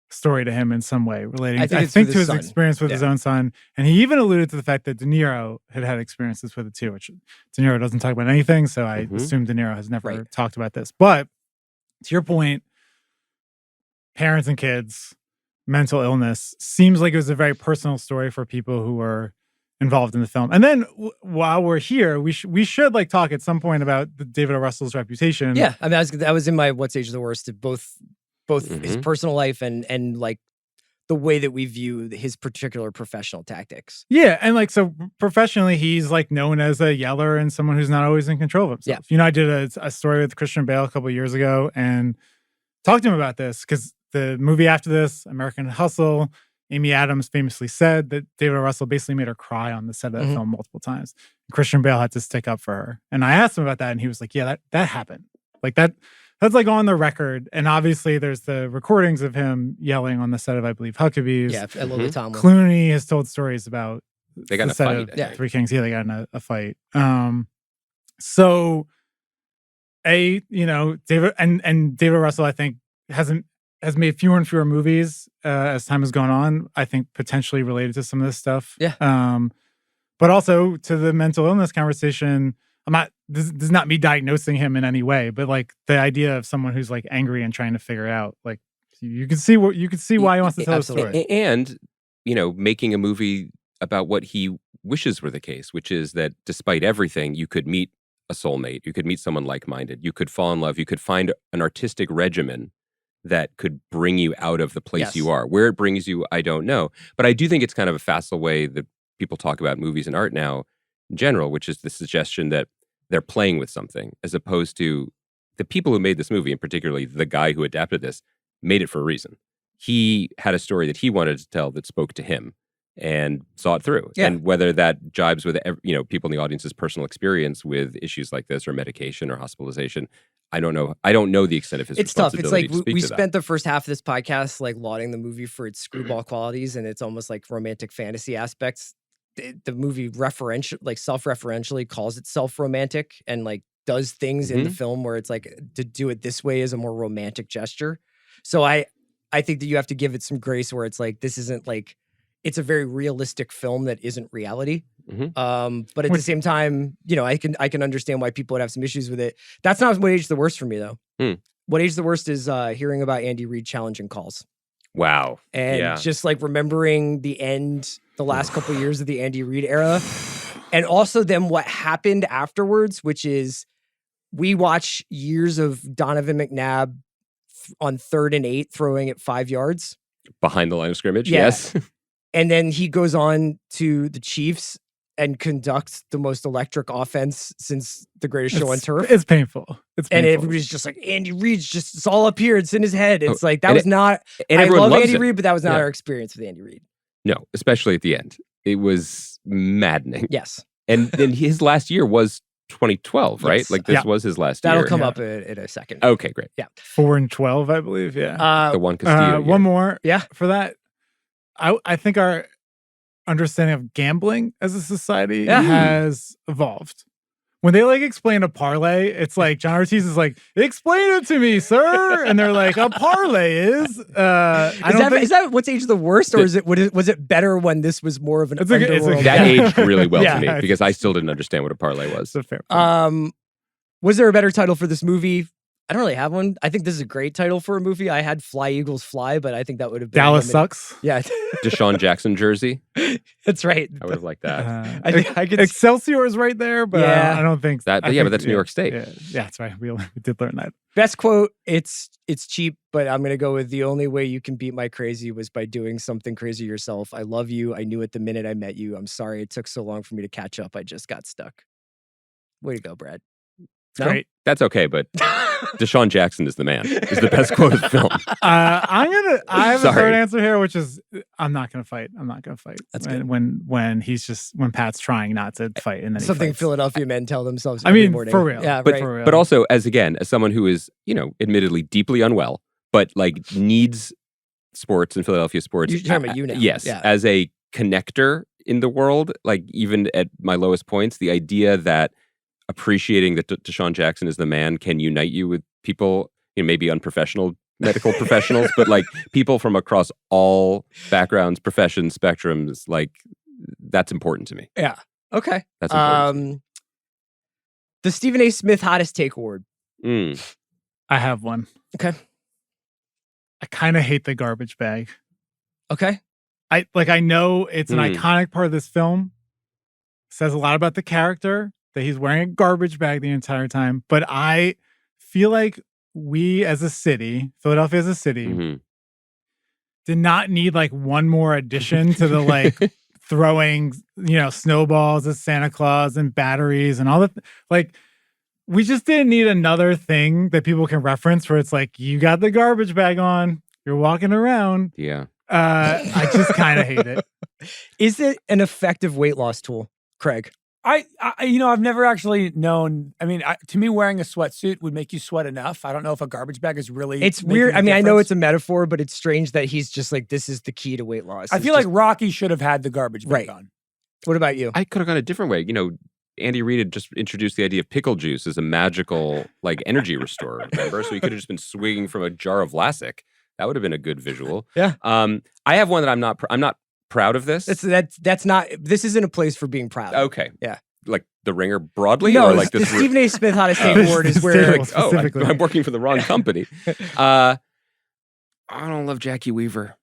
story to him in some way relating, I think to his experience with his own son. And he even alluded to the fact that De Niro had experiences with it too, which De Niro doesn't talk about anything. So I assume De Niro has never talked about this. But to your point, parents and kids, mental illness, seems like it was a very personal story for people who were involved in the film. And then while we're here, we should like talk at some point about David O. Russell's reputation. Yeah, I mean, that was in my What's Age of the Worst, both his personal life and like the way that we view his particular professional tactics. Yeah, and like so professionally, he's like known as a yeller and someone who's not always in control of himself. Yeah. You know, I did a story with Christian Bale a couple of years ago and talked to him about this because the movie after this, American Hustle, Amy Adams famously said that David O. Russell basically made her cry on the set of that film multiple times. Christian Bale had to stick up for her. And I asked him about that, and he was like, yeah, that happened. Like that's like on the record. And obviously there's the recordings of him yelling on the set of, I believe, Huckabees. Yeah, Lily Tomlin. Clooney has told stories about they got in a fight. Three Kings. Yeah, they got in a fight. So David and David O. Russell, I think, has made fewer and fewer movies as time has gone on, I think potentially related to some of this stuff. Yeah. But also to the mental illness conversation, this is not me diagnosing him in any way, but like the idea of someone who's like angry and trying to figure it out, like you can see why he wants to tell a story. And, making a movie about what he wishes were the case, which is that despite everything, you could meet a soulmate, you could meet someone like-minded, you could fall in love, you could find an artistic regimen that could bring you out of the place you are. Where it brings you, I don't know. But I do think it's kind of a facile way that people talk about movies and art now in general, which is the suggestion that they're playing with something, as opposed to the people who made this movie, and particularly the guy who adapted this, made it for a reason. He had a story that he wanted to tell that spoke to him and saw it through. Yeah. And whether that jibes with people in the audience's personal experience with issues like this or medication or hospitalization, I don't know. I don't know the extent of his responsibility. It's tough. It's like we spent the first half of this podcast like lauding the movie for its screwball qualities and it's almost like romantic fantasy aspects. The movie self-referentially calls itself romantic and like does things in the film where it's like to do it this way is a more romantic gesture. So I think that you have to give it some grace where it's like this isn't like it's a very realistic film that isn't reality. But at the same time, I can understand why people would have some issues with it. That's not what aged the worst for me though. What aged the worst is hearing about Andy Reid challenging calls. Wow. And just like remembering the last couple of years of the Andy Reid era. And also then what happened afterwards, which is we watch years of Donovan McNabb on 3rd and 8 throwing it 5 yards. Behind the line of scrimmage, yes. And then he goes on to the Chiefs and conducts the most electric offense since the greatest show on turf. It's painful. And everybody's just like, Andy Reid's it's all up here. It's in his head. It's like, that was not, and I love Andy it. Reid, but that was not our experience with Andy Reid. No, especially at the end. It was maddening. Yes. And then his last year was 2012, right? Like this was his last year. That'll come up in a second. Okay, great. Yeah. 4-12, I believe. Yeah. The one Castillo year. One more. Yeah. For that, I think our understanding of gambling as a society has evolved. When they like explain a parlay, it's like John Ortiz is like, explain it to me, sir. And they're like, a parlay is. Is that what's aged the worst, or was it better when this was more of an underworld? That aged really well to me because I still didn't understand what a parlay was. That's a fair point. Was there a better title for this movie? I don't really have one. I think this is a great title for a movie. I had Fly Eagles Fly, but I think that would have been Dallas Sucks. Yeah. Deshaun Jackson jersey. That's right. I would have liked that. I could Excelsior is right there, but I don't think that. But that's New York State. Yeah, that's right. We did learn that. Best quote. It's cheap, but I'm gonna go with the only way you can beat my crazy was by doing something crazy yourself. I love you. I knew it the minute I met you. I'm sorry it took so long for me to catch up. I just got stuck. Way to go, Brad. No? Great. That's okay, but Deshaun Jackson is the man. Is the best quote of the film. I have a third answer here, which is I'm not gonna fight. That's good. When Pat's trying not to fight, and then something Philadelphia men tell themselves. I mean, morning. for real. Yeah, but right. for real. But also as someone who is admittedly deeply unwell, but like needs sports and Philadelphia sports. You're talking about you now. Yes, as a connector in the world, like even at my lowest points, the idea that appreciating that Deshaun Jackson is the man can unite you with people, maybe unprofessional medical professionals, but like people from across all backgrounds, professions, spectrums, like that's important to me. Yeah. Okay. That's important. The Stephen A. Smith Hottest Take Award. I have one. Okay. I kind of hate the garbage bag. Okay. I know it's an iconic part of this film. Says a lot about the character that he's wearing a garbage bag the entire time. But I feel like we as a city, Philadelphia as a city, did not need like one more addition to the like throwing, snowballs at Santa Claus and batteries and all that. Like, we just didn't need another thing that people can reference where it's like, you got the garbage bag on, you're walking around. Yeah. I just kind of hate it. Is it an effective weight loss tool, Craig? I've never actually known. I mean, to me, wearing a sweatsuit would make you sweat enough. I don't know if a garbage bag is really. It's weird. I mean, I know it's a metaphor, but it's strange that he's just like, this is the key to weight loss. I feel like Rocky should have had the garbage bag on. What about you? I could have gone a different way. Andy Reid had just introduced the idea of pickle juice as a magical like energy restorer. Remember, so he could have just been swigging from a jar of Vlasic. That would have been a good visual. Yeah. I have one that I'm not proud of this. That's not. This isn't a place for being proud. Okay. Yeah. Like The Ringer broadly, no, or like the Stephen A. Smith Hottest Take Award is where. I'm working for the wrong company. I don't love Jackie Weaver.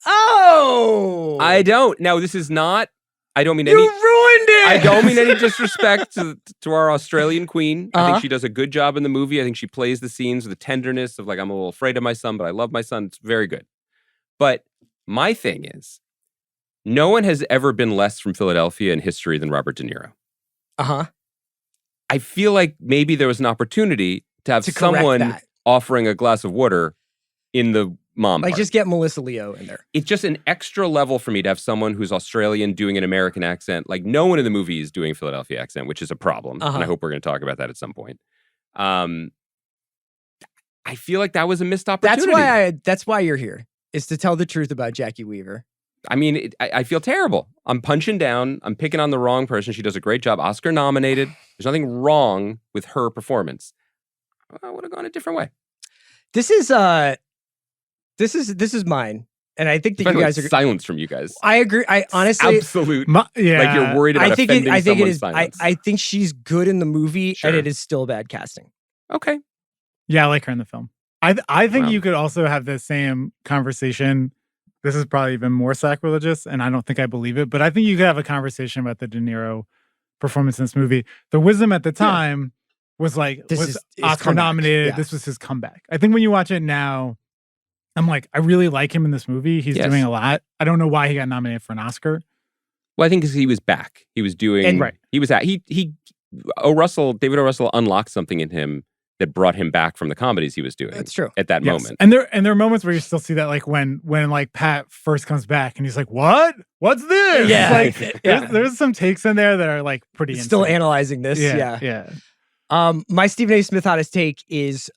Oh, I don't. Now this is not. I don't mean you ruined it. I don't mean any disrespect to our Australian queen. I think she does a good job in the movie. I think she plays the scenes with the tenderness of like, I'm a little afraid of my son, but I love my son. It's very good. But my thing is, no one has ever been less from Philadelphia in history than Robert De Niro. I feel like maybe there was an opportunity to have someone offering a glass of water in the mom part. Just get Melissa Leo in there. It's just an extra level for me to have someone who's Australian doing an American accent. Like no one in the movie is doing a Philadelphia accent, which is a problem. And I hope we're going to talk about that at some point. I feel like that was a missed opportunity. That's why you're here, is to tell the truth about Jackie Weaver. I mean, I feel terrible. I'm punching down. I'm picking on the wrong person. She does a great job. Oscar nominated. There's nothing wrong with her performance. I would have gone a different way. This is mine. And I think that Especially you guys are silence from you guys. I agree. I honestly Absolute. Yeah. Like you're worried about offending someone's silence. I think she's good in the movie, Sure. and it is still bad casting. Okay. Yeah, I like her in the film. I think Wow. you could also have the same conversation. This is probably even more sacrilegious, and I don't think I believe it, but I think you could have a conversation about the De Niro performance in this movie. The wisdom at the time was like, This was is his Oscar comeback. nominated. Yeah. This was his comeback. I think when you watch it now, I'm like, I really like him in this movie. He's Yes. doing a lot. I don't know why he got nominated for an Oscar. Well, I think because he was back. He was doing. And- Right. He was at. David O. Russell unlocked something in him that brought him back from the comedies he was doing. That's true. At that Yes. moment. And there are moments where you still see that, like when like Pat first comes back and he's like, "What? What's this?" Yeah. Like, Yeah. there's some takes in there that are like pretty Still insane. analyzing this. Yeah. Yeah. My Stephen A. Smith hottest take is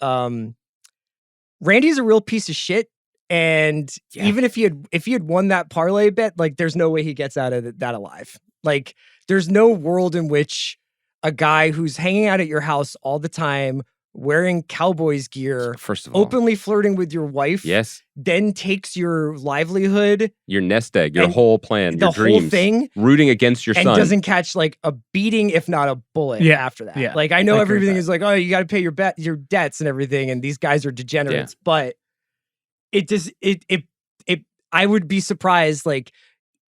Randy's a real piece of shit. And Yeah. even if he had won that parlay bet, like there's no way he gets out of that alive. Like there's no world in which a guy who's hanging out at your house all the time, wearing Cowboys gear, First of all, openly flirting with your wife, yes, then takes your livelihood, your nest egg, your And whole plan, the your dreams, whole thing, rooting against your and son. doesn't catch like a beating, if not a bullet Yeah, after that. yeah. Like I know I agree with everything that. is like, oh, you got to pay your debts and everything, and these guys are degenerates. But it just I would be surprised. Like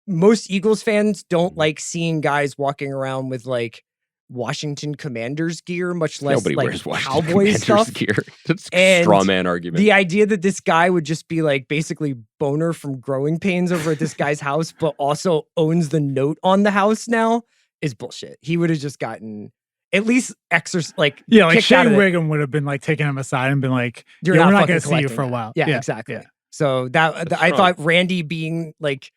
most Eagles fans don't like seeing guys walking around with like Washington Commanders gear, much less Nobody like wears Washington Cowboys Commanders stuff. gear. That's a And straw man argument. The idea that this guy would just be like basically Boner from Growing Pains over at this guy's house, but also owns the note on the house now is bullshit. He would have just gotten at least kicked out Shane of it. Wiggum would have been like taking him aside and been like, You're "Yeah, not we're not fucking going to see you collecting for a that. while." Yeah, exactly. yeah. So That's I strong. thought Randy being like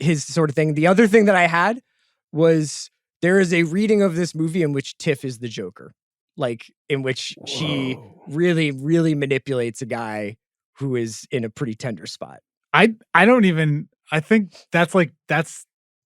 his sort of thing. The other thing that I had was there is a reading of this movie in which Tiff is the Joker, like in which she really, really manipulates a guy who is in a pretty tender spot. I think that's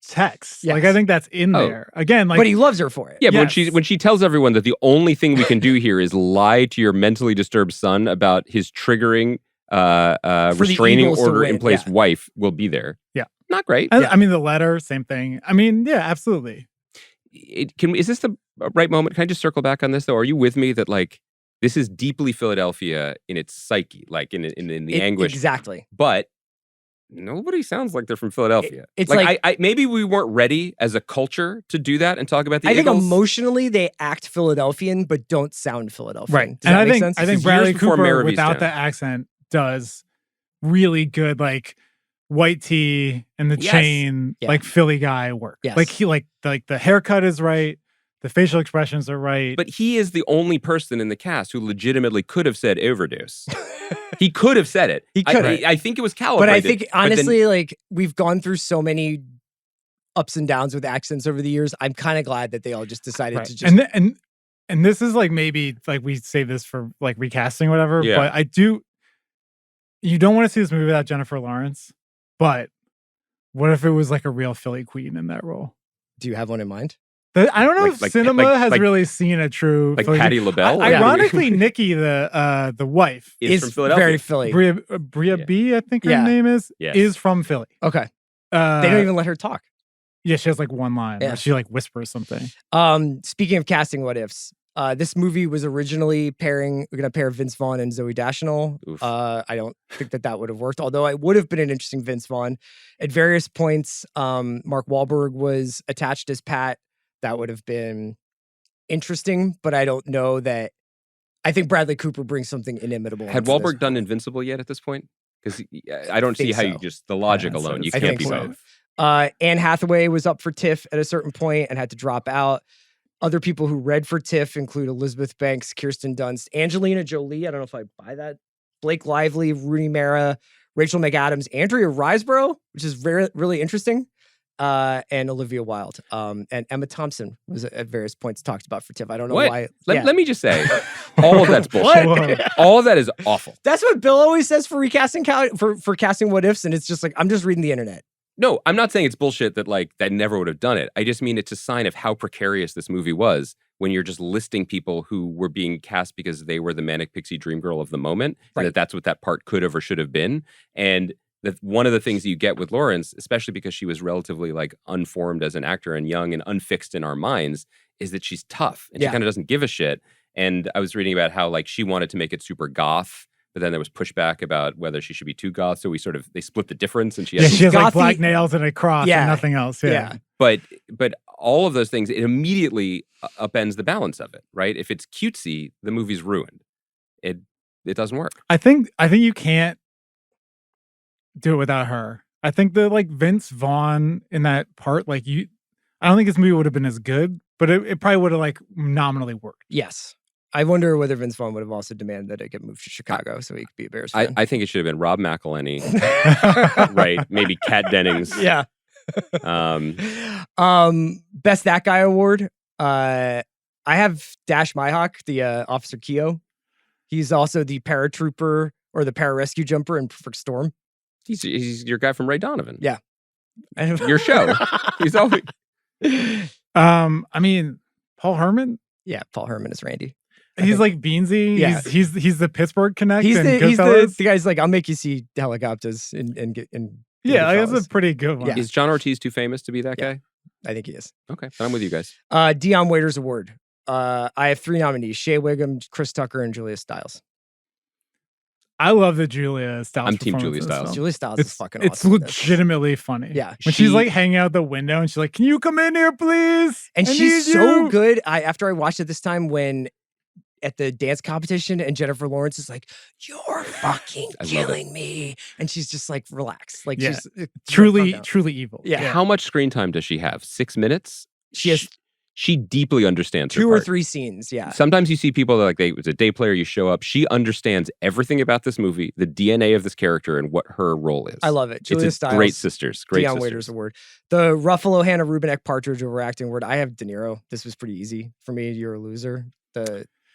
text. Like Yes. I think that's in Oh. there. Again, like But he loves her for it. Yeah, but Yes. when she tells everyone that the only thing we can do here is lie to your mentally disturbed son about his triggering the restraining Eagles to order win, in place yeah. wife will be there. Yeah. Not great. I mean the letter, same thing. I mean, yeah, absolutely. Is this the right moment? Can I just circle back on this though? Are you with me that like this is deeply Philadelphia in its psyche, like in the anguish, Exactly. but nobody sounds like they're from Philadelphia. It's like, like- I maybe we weren't ready as a culture to do that and talk about the I think Eagles. emotionally they act Philadelphian, but don't sound Philadelphian. Right. Does and that I make think sense? I This think is Bradley years before Cooper Maravi's without down. the accent does really good like white tee and the Yes. chain Yeah. like Philly guy work. Yes. Like he like the haircut is right, the facial expressions are right. But he is the only person in the cast who legitimately could have said overdose. He could have said it. He could have. I think it was But calibrated. I think then- honestly, like we've gone through so many ups and downs with accents over the years. I'm kind of glad that they all just decided Right. to just and this is like maybe like we save this for like recasting or whatever, Yeah. but you don't want to see this movie without Jennifer Lawrence, but what if it was like a real Philly queen in that role? Do you have one in mind? I don't know Like- if like- cinema like- has like- really seen a true like Philly Patti queen. LaBelle. Ironically, Nikki, the wife, is from Philadelphia. very Philly. Bria Yeah. B, I think her Yeah. name Yes. is from Philly. Okay. They don't even let her talk. Yeah, she has like one line. Yeah. Where she like whispers something. Speaking of casting what ifs, this movie was originally going to pair Vince Vaughn and Zoe Deschanel. Oof. I don't think that would have worked, although it would have been an interesting Vince Vaughn. At various points, Mark Wahlberg was attached as Pat. That would have been interesting, but I don't know that. I think Bradley Cooper brings something inimitable. Had into this Wahlberg done movie. Invincible yet at this point? Because I don't see think how you so. just the logic Yeah, so alone. You it's- I can't think be so. both. Anne Hathaway was up for Tiff at a certain point and had to drop out. Other people who read for Tiff include Elizabeth Banks, Kirsten Dunst, Angelina Jolie. I don't know if I buy that. Blake Lively, Rooney Mara, Rachel McAdams, Andrea Riseborough, which is really interesting, and Olivia Wilde. And Emma Thompson was at various points talked about for Tiff. I don't know What? why. Let me just say, all of that's bullshit. Whoa. All of that is awful. That's what Bill always says for recasting for casting what ifs, and it's just like I'm just reading the internet. No, I'm not saying it's bullshit that like that never would have done it. I just mean it's a sign of how precarious this movie was when you're just listing people who were being cast because they were the manic pixie dream girl of the moment, and that's what that part could have or should have been. And one of the things you get with Lawrence, especially because she was relatively like unformed as an actor and young and unfixed in our minds, is that she's tough and she kind of doesn't give a shit. And I was reading about how like she wanted to make it super goth, but then there was pushback about whether she should be too goth. So they split the difference, and she has like black nails and a cross and nothing else. Yeah. But all of those things, it immediately upends the balance of it, right? If it's cutesy, the movie's ruined. It doesn't work. I think you can't do it without her. I think the like Vince Vaughn in that part, like I don't think this movie would have been as good, but it probably would have like nominally worked. Yes. I wonder whether Vince Vaughn would have also demanded that it get moved to Chicago so he could be a Bears fan. I think it should have been Rob McElhenney, right? Maybe Kat Dennings. Yeah. Best That Guy award. I have Dash Myhawk, the Officer Keogh. He's also the paratrooper or the pararescue jumper in Perfect Storm. He's your guy from Ray Donovan. Yeah. Your show. He's always. I mean, Paul Herman. Yeah, Paul Herman is Randy. He's like Beansy. Yeah. He's the Pittsburgh Connect. He's the guy's like, I'll make you see helicopters and yeah, like, that's a pretty good one. Yeah. Is John Ortiz too famous to be that guy? I think he is. Okay, I'm with you guys. Dion Waiters Award. I have 3 nominees: Shea Wiggum, Chris Tucker, and Julia Stiles. I love the Julia Stiles. I'm team Julia Stiles. Julia Stiles is fucking awesome. It's legitimately funny. Yeah. When she's like hanging out the window and she's like, "Can you come in here, please?" And she's so good. After I watched it this time when at the dance competition and Jennifer Lawrence is like, "You're fucking killing me." And she's just like, relax. Like she's truly evil. Yeah. How much screen time does she have? 6 minutes? She has she deeply understands 2 her or part. 3 scenes. Yeah. Sometimes you see people that like it's a day player, you show up. She understands everything about this movie, the DNA of this character, and what her role is. I love it. Julia Stiles. Great sisters. Great Dion sisters. Waiters Award. The Ruffalo Hannah Rubenek Partridge overacting award. I have De Niro. This was pretty easy for me. You're a loser.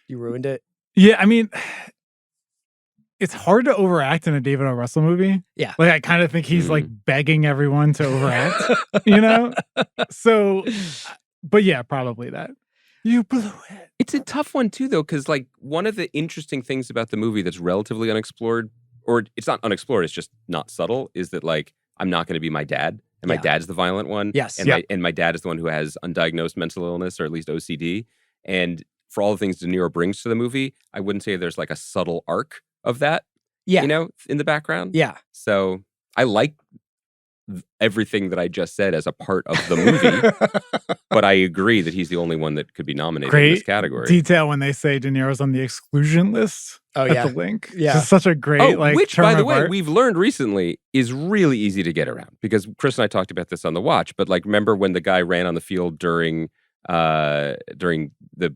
You ruined it. Yeah, I mean, it's hard to overact in a David O. Russell movie. Yeah. Like, I kind of think he's like begging everyone to overact, you know? So, but yeah, probably that. You blew it. It's a tough one too, though, because like one of the interesting things about the movie that's relatively unexplored, or it's not unexplored, it's just not subtle, is that like I'm not going to be my dad, and my dad's the violent one. Yes. And my dad is the one who has undiagnosed mental illness, or at least OCD. And for all the things De Niro brings to the movie, I wouldn't say there's like a subtle arc of that, you know, in the background. Yeah. So I like everything that I just said as a part of the movie, but I agree that he's the only one that could be nominated in this category. Detail when they say De Niro's on the exclusion list. Oh, at yeah. the link. Yeah. It's such a great which, term by the of way, art. we've learned recently is really easy to get around, because Chris and I talked about this on the watch, but like remember when the guy ran on the field during the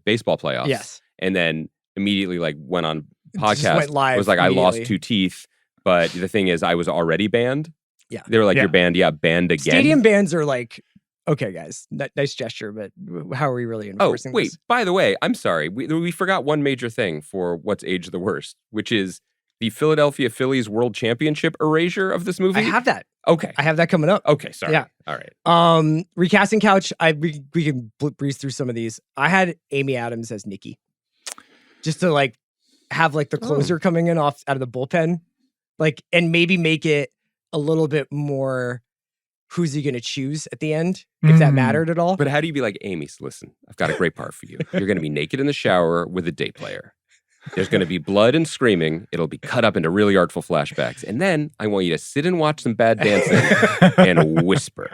baseball playoffs? Yes. And then immediately like went on Just podcast, went live was like, I lost immediately. 2 teeth, but the thing is I was already banned. Yeah. They were like, Yeah. you're banned. Yeah, banned again. Stadium bans are like, okay, guys, nice gesture, but how are we really enforcing wait, this? by the way, I'm sorry. We forgot one major thing for what's aged the worst, which is the Philadelphia Phillies World Championship erasure of this movie. I have that. Okay. I have that coming up. Okay, sorry. Yeah. All right. Recasting couch. We can breeze through some of these. I had Amy Adams as Nikki, just to like have like the closer coming in out of the bullpen, like, and maybe make it a little bit more. Who's he going to choose at the end? If that mattered at all. But how do you be like, Amy, listen, I've got a great part for you. You're going to be naked in the shower with a day player. There's going to be blood and screaming. It'll be cut up into really artful flashbacks. And then I want you to sit and watch some bad dancing and whisper.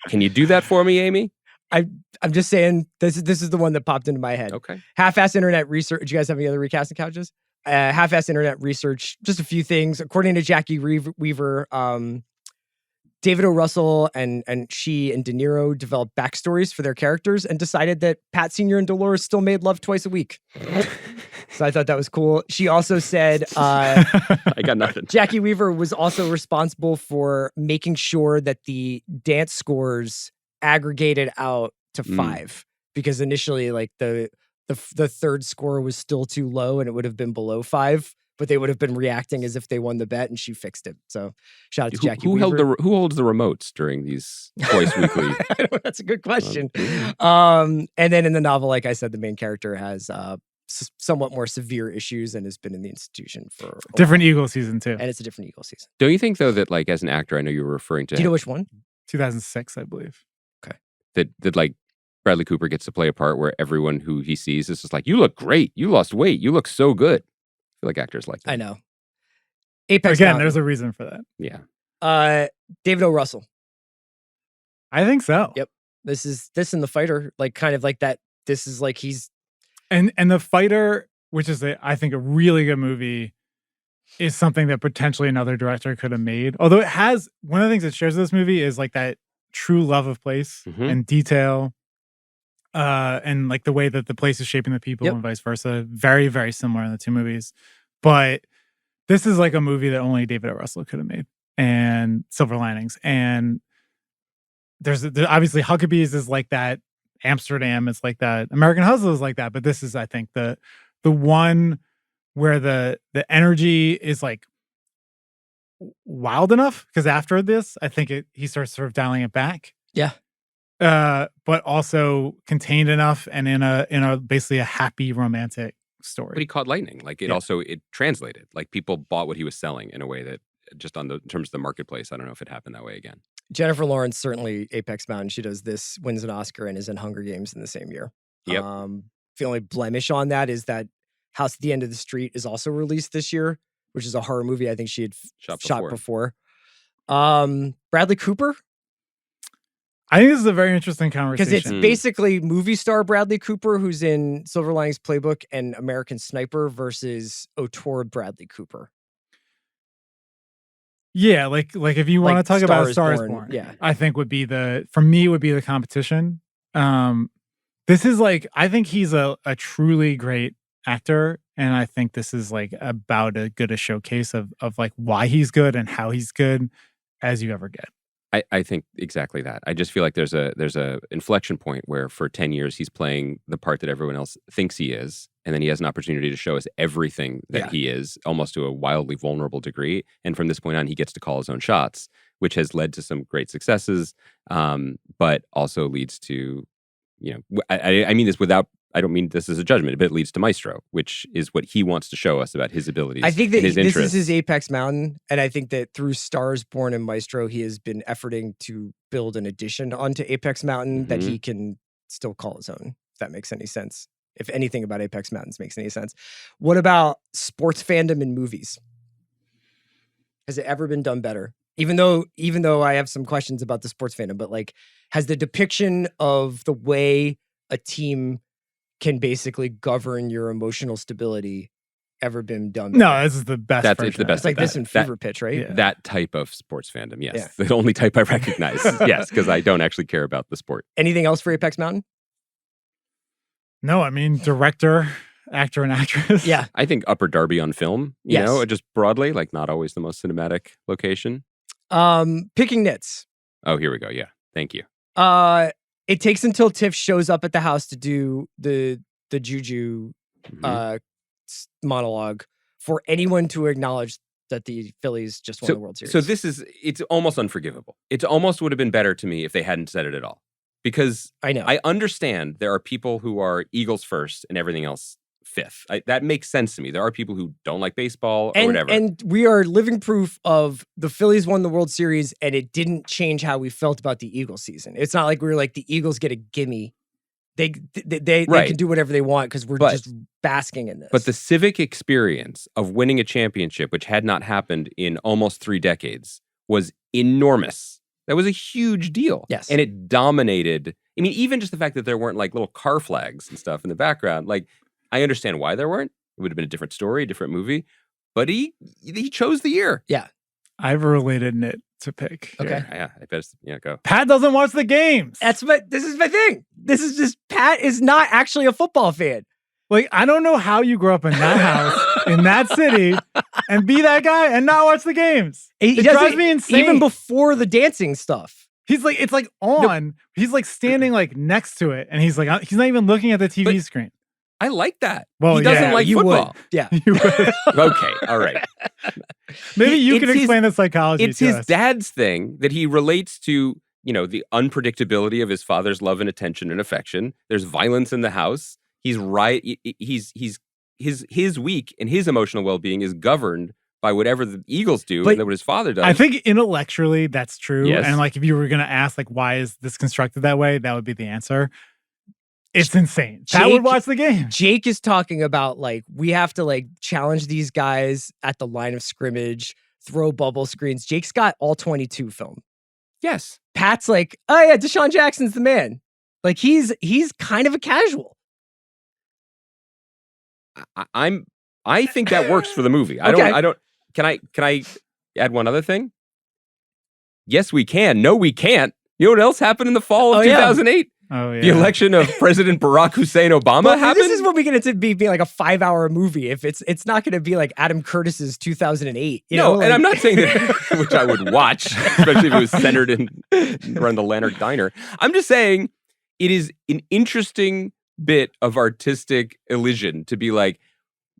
Can you do that for me, Amy? I'm just saying this is the one that popped into my head. Okay. Half-ass internet research. Do you guys have any other recasting couches? Half-ass internet research. Just a few things. According to Jackie Weaver, David O. Russell and she and De Niro developed backstories for their characters and decided that Pat Sr. and Dolores still made love twice a week. So I thought that was cool. She also said I got nothing. Jackie Weaver was also responsible for making sure that the dance scores aggregated out to 5 because initially like the third score was still too low and it would have been below 5. but they would have been reacting as if they won the bet, and she fixed it. So shout out to Jackie Who Weaver. who holds the remotes during these Twice Weekly? I don't know, that's a good question. Oh, And then in the novel, like I said, the main character has somewhat more severe issues and has been in the institution for a Different while. Eagle season too. And it's a different Eagle season. Don't you think though that like as an actor, I know you were referring to Do you know which one? 2006, I believe. that like Bradley Cooper gets to play a part where everyone who he sees is just like, you look great, you lost weight, you look so good. I feel like actors like that. I know. Apex Again, Mountain. there's a reason for that. Yeah. David O. Russell. I think so. Yep. This and The Fighter, like kind of like that. This is like he's And The Fighter, which is I think a really good movie, is something that potentially another director could have made. Although it has one of the things it shares with this movie is like that true love of place and detail, and like the way that the place is shaping the people and vice versa. Very, very similar in the two movies. But this is like a movie that only David O. Russell could have made, and Silver Linings. And there's obviously Huckabees is like that. Amsterdam is like that. American Hustle is like that. But this is, I think, the one where the energy is like wild enough, because after this, I think he starts sort of dialing it back. Yeah. But also contained enough and in a basically a happy romantic story. But he caught lightning. Like it translated. Like people bought what he was selling in a way that just in terms of the marketplace, I don't know if it happened that way again. Jennifer Lawrence, certainly Apex Mountain. She does this, wins an Oscar, and is in Hunger Games in the same year. Yep. The only blemish on that is that House at the End of the Street is also released this year, which is a horror movie I think she had shot before. Bradley Cooper. I think this is a very interesting conversation. Because it's basically movie star Bradley Cooper, who's in Silver Linings Playbook and American Sniper, versus auteur Bradley Cooper. Yeah, like if you want to talk about Star is Born, yeah, I think would be the competition. This is like, I think he's a truly great actor, and I think this is like about as good a showcase of like why he's good and how he's good as you ever get. I think exactly that. I just feel like there's a inflection point where for 10 years he's playing the part that everyone else thinks he is, and then he has an opportunity to show us everything that he is, almost to a wildly vulnerable degree. And from this point on, he gets to call his own shots, which has led to some great successes, but also leads to, I mean this without. I don't mean this as a judgment, but it leads to Maestro, which is what he wants to show us about his abilities. I think that his this is his Apex Mountain, and I think that through Stars Born and Maestro, he has been efforting to build an addition onto Apex Mountain that he can still call his own, if that makes any sense. If anything about Apex Mountains makes any sense. What about sports fandom in movies? Has it ever been done better? Even though I have some questions about the sports fandom, but like, has the depiction of the way a team can basically govern your emotional stability ever been done better? No, this is the best. It's the best. It's like this in Fever Pitch, right? Yeah. That type of sports fandom, yes. Yeah. The only type I recognize, yes, because I don't actually care about the sport. Anything else for Apex Mountain? No, I mean director, actor, and actress. Yeah. I think Upper Darby on film, you know, just broadly, like not always the most cinematic location. Picking nits. Oh, here we go. Yeah. Thank you. It takes until Tiff shows up at the house to do the Juju monologue for anyone to acknowledge that the Phillies just won the World Series. So it's almost unforgivable. It almost would have been better to me if they hadn't said it at all. Because I know. I understand there are people who are Eagles first and everything else fifth. That makes sense to me. There are people who don't like baseball or whatever. And we are living proof of the Phillies won the World Series and it didn't change how we felt about the Eagles season. It's not like we were like, the Eagles get a gimme. They can do whatever they want because we're just basking in this. But the civic experience of winning a championship, which had not happened in almost 3 decades, was enormous. That was a huge deal. Yes. And it dominated. I mean, even just the fact that there weren't like little car flags and stuff in the background, like, I understand why there weren't. It would have been a different story, a different movie. But he chose the year. Yeah. I have a related nit to pick. Okay. Here. Yeah, go. Pat doesn't watch the games. This is my thing. This is just, Pat is not actually a football fan. Like, I don't know how you grew up in that house, in that city, and be that guy and not watch the games. It drives me insane. Even before the dancing stuff. He's like, it's like on. He's like standing like next to it. And he's like, he's not even looking at the TV screen. I like that. Well, he doesn't yeah, like you football. would. Yeah. You would. Okay, all right. Maybe you can It's his- explain the psychology. It's to his us. dad's thing that he relates to, the unpredictability of his father's love and attention and affection. There's violence in the house. He's right. His week and his emotional well-being is governed by whatever the Eagles do But and what his father does. I think intellectually that's true. Yes. And like if you were going to ask like why is this constructed that way, that would be the answer. It's insane. Pat would watch the game. Jake is talking about like we have to like challenge these guys at the line of scrimmage, throw bubble screens. Jake's got all 22 film. yes. Pat's like, oh yeah, Deshaun Jackson's the man. Like he's kind of a casual. I think that works for the movie. Okay. Can I add one other thing? Yes, we can. No, we can't. You know what else happened in the fall of Oh, yeah. 2008? Oh yeah. The election of President Barack Hussein Obama But happened. this is what we get it to be like a 5-hour movie. If it's not going to be like Adam Curtis's 2008. And I'm not saying that, which I would watch, especially if it was centered in around the Lanark Diner. I'm just saying it is an interesting bit of artistic elision to be like,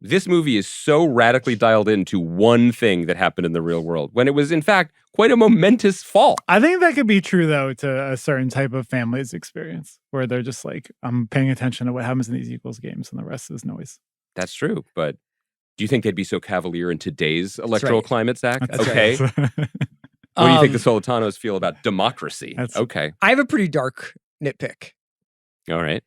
this movie is so radically dialed into one thing that happened in the real world when it was, in fact, quite a momentous fall. I think that could be true though to a certain type of family's experience where they're just like, I'm paying attention to what happens in these Eagles games and the rest is noise. That's true. But do you think they'd be so cavalier in today's electoral right. climate, Zach? That's Okay. right. What do you think the Um, Solitanos feel about democracy? Okay. I have a pretty dark nitpick. All right.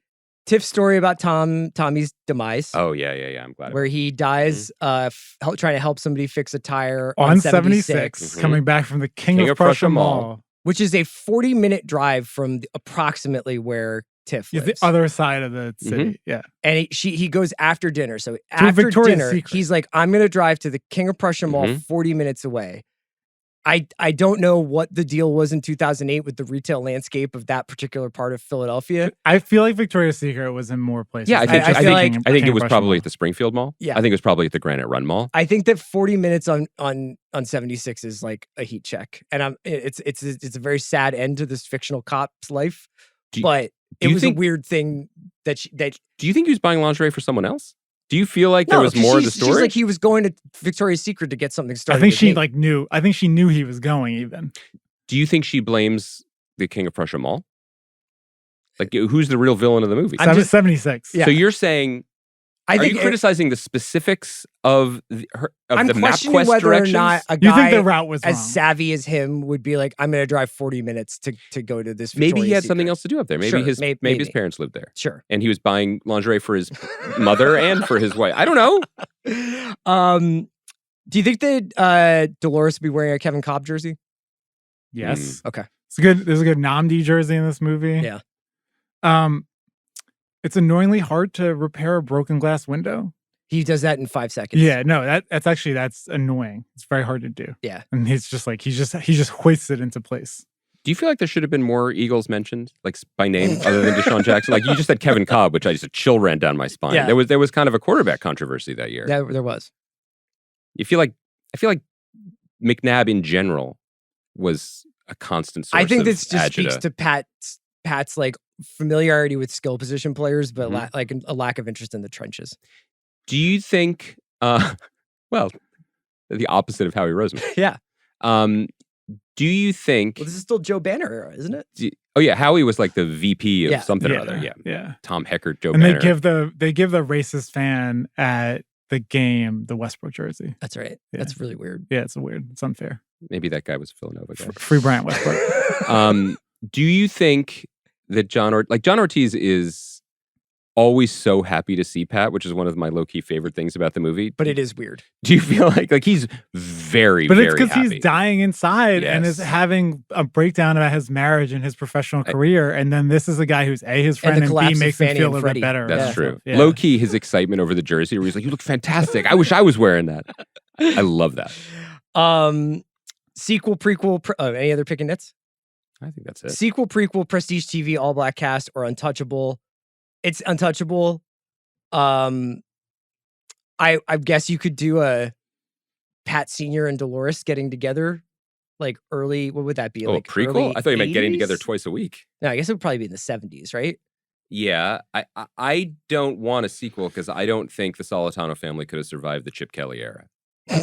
Tiff's story about Tommy's demise. Oh, yeah. I'm glad. Where he dies trying to help somebody fix a tire On 76, 76, Mhm. coming back from the King of Prussia Mall. which is a 40-minute drive from approximately where Tiff He's lives. the other side of the city. Yeah. And he goes after dinner. So after Victoria's dinner, Secret. he's like, I'm going to drive to the King of Prussia Mall Mhm. 40 minutes away. I don't know what the deal was in 2008 with the retail landscape of that particular part of Philadelphia. I feel like Victoria's Secret was in more places. Yeah, I than think, I just feel the like- King- I think King it of was Prussia probably Mall. at the Springfield Mall. Yeah. I think it was probably at the Granite Run Mall. I think that 40 minutes on 76 is like a heat check. And it's a very sad end to this fictional cop's life. Do you- But do it you was think- a weird thing that Do you think he was buying lingerie for someone else? Do you feel like no, there was 'cause more of the she's story? like he was going to Victoria's Secret to get something started. I think with she me. like knew. I think she knew he was going even. Do you think she blames the King of Prussia Mall? Like, who's the real villain of the movie? I'm just- 76. Yeah. So you're saying, I are think you criticizing the specifics of I'm the questioning MapQuest whether directions? or not a You think guy the route was as wrong? savvy as him would be like, I'm going to drive 40 minutes to go to this. Maybe he Victoria's had something Secret. else to do up there. Maybe Sure, his maybe. his parents lived there, Sure. and he was buying lingerie for his mother and for his wife. I don't know. Do you think that Dolores would be wearing a Kevin Cobb jersey? Yes. Okay. It's good. There's a good Namdi jersey in this movie. Yeah. It's annoyingly hard to repair a broken glass window. He does that in 5 seconds. Yeah, no, that's annoying. It's very hard to do. Yeah. And he's just like he just hoists it into place. Do you feel like there should have been more Eagles mentioned, like by name, other than Deshaun Jackson? Like you just said Kevin Cobb, which I just a chill ran down my spine. Yeah. There was kind of a quarterback controversy that year. There was. I feel like McNabb in general was a constant source I think of this just agita. speaks to Pat's like familiarity with skill position players, but Mhm. like a lack of interest in the trenches. Do you think, well, the opposite of Howie Roseman. Yeah. Do you think, Well, this is still Joe Banner era, isn't it? oh yeah, Howie was like the VP of Yeah. something or other. Yeah. Yeah. Tom Heckert, Joe And Banner. they give the racist fan at the game the Westbrook jersey. That's right. Yeah. That's really weird. Yeah, it's weird. It's unfair. Maybe that guy was a Villanova guy. Free Bryant Westbrook. Do you think that John Ortiz is always so happy to see Pat, which is one of my low-key favorite things about the movie? But it is weird. Do you feel like he's very, But it's very because happy? he's dying inside and is Yes. having a breakdown about his marriage and his professional career. And then this is a guy who's A, his friend, the and collapse B, of makes him Fannie feel a and little Freddie. bit better. That's Yeah. true. Yeah. Low key, his excitement over the jersey, where he's like, "You look fantastic. I wish I was wearing that." I love that. Sequel, prequel, any other pick and nits? I think that's it. Sequel, prequel, prestige TV, all black cast, or untouchable. It's untouchable. I guess you could do a Pat Senior and Dolores getting together, like early. What would that be? Oh, like a prequel? early I thought you meant getting together 80s? twice a week. No, I guess it would probably be in the 70s, right? Yeah, I don't want a sequel because I don't think the Solitano family could have survived the Chip Kelly era.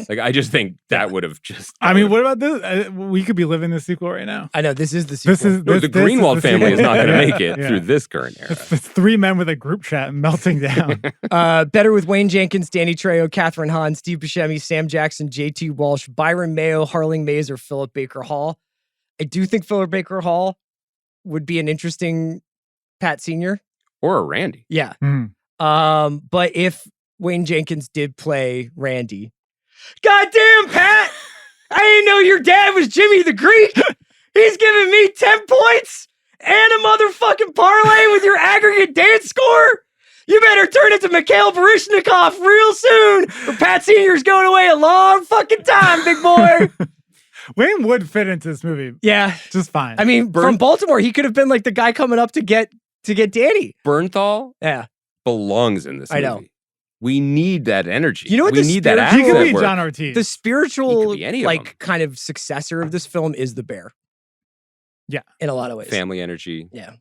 Like, I just think that would have just. I mean, what about this? We could be living the sequel right now. I know this is the sequel. The Greenwald family is not going to make it through this current era. It's 3 men with a group chat melting down. Better with Wayne Jenkins, Danny Trejo, Catherine Hahn, Steve Buscemi, Sam Jackson, JT Walsh, Byron Mayo, Harling Mays, or Philip Baker Hall. I do think Philip Baker Hall would be an interesting Pat Sr. Or a Randy. Yeah. But if Wayne Jenkins did play Randy, goddamn, Pat! I didn't know your dad was Jimmy the Greek. He's giving me 10 points and a motherfucking parlay with your aggregate dance score. You better turn it to Mikhail Baryshnikov real soon, or Pat Sr.'s going away a long fucking time, big boy. Wayne would fit into this movie. Yeah. Just fine. I mean, from Baltimore, he could have been like the guy coming up to get Danny. Bernthal belongs in this movie. I know. We need that energy. You know what? We need that he accent could be work. John Ortiz. The spiritual, any of them. kind of successor of this film is The Bear. Yeah. In a lot of ways. Family energy. Yeah.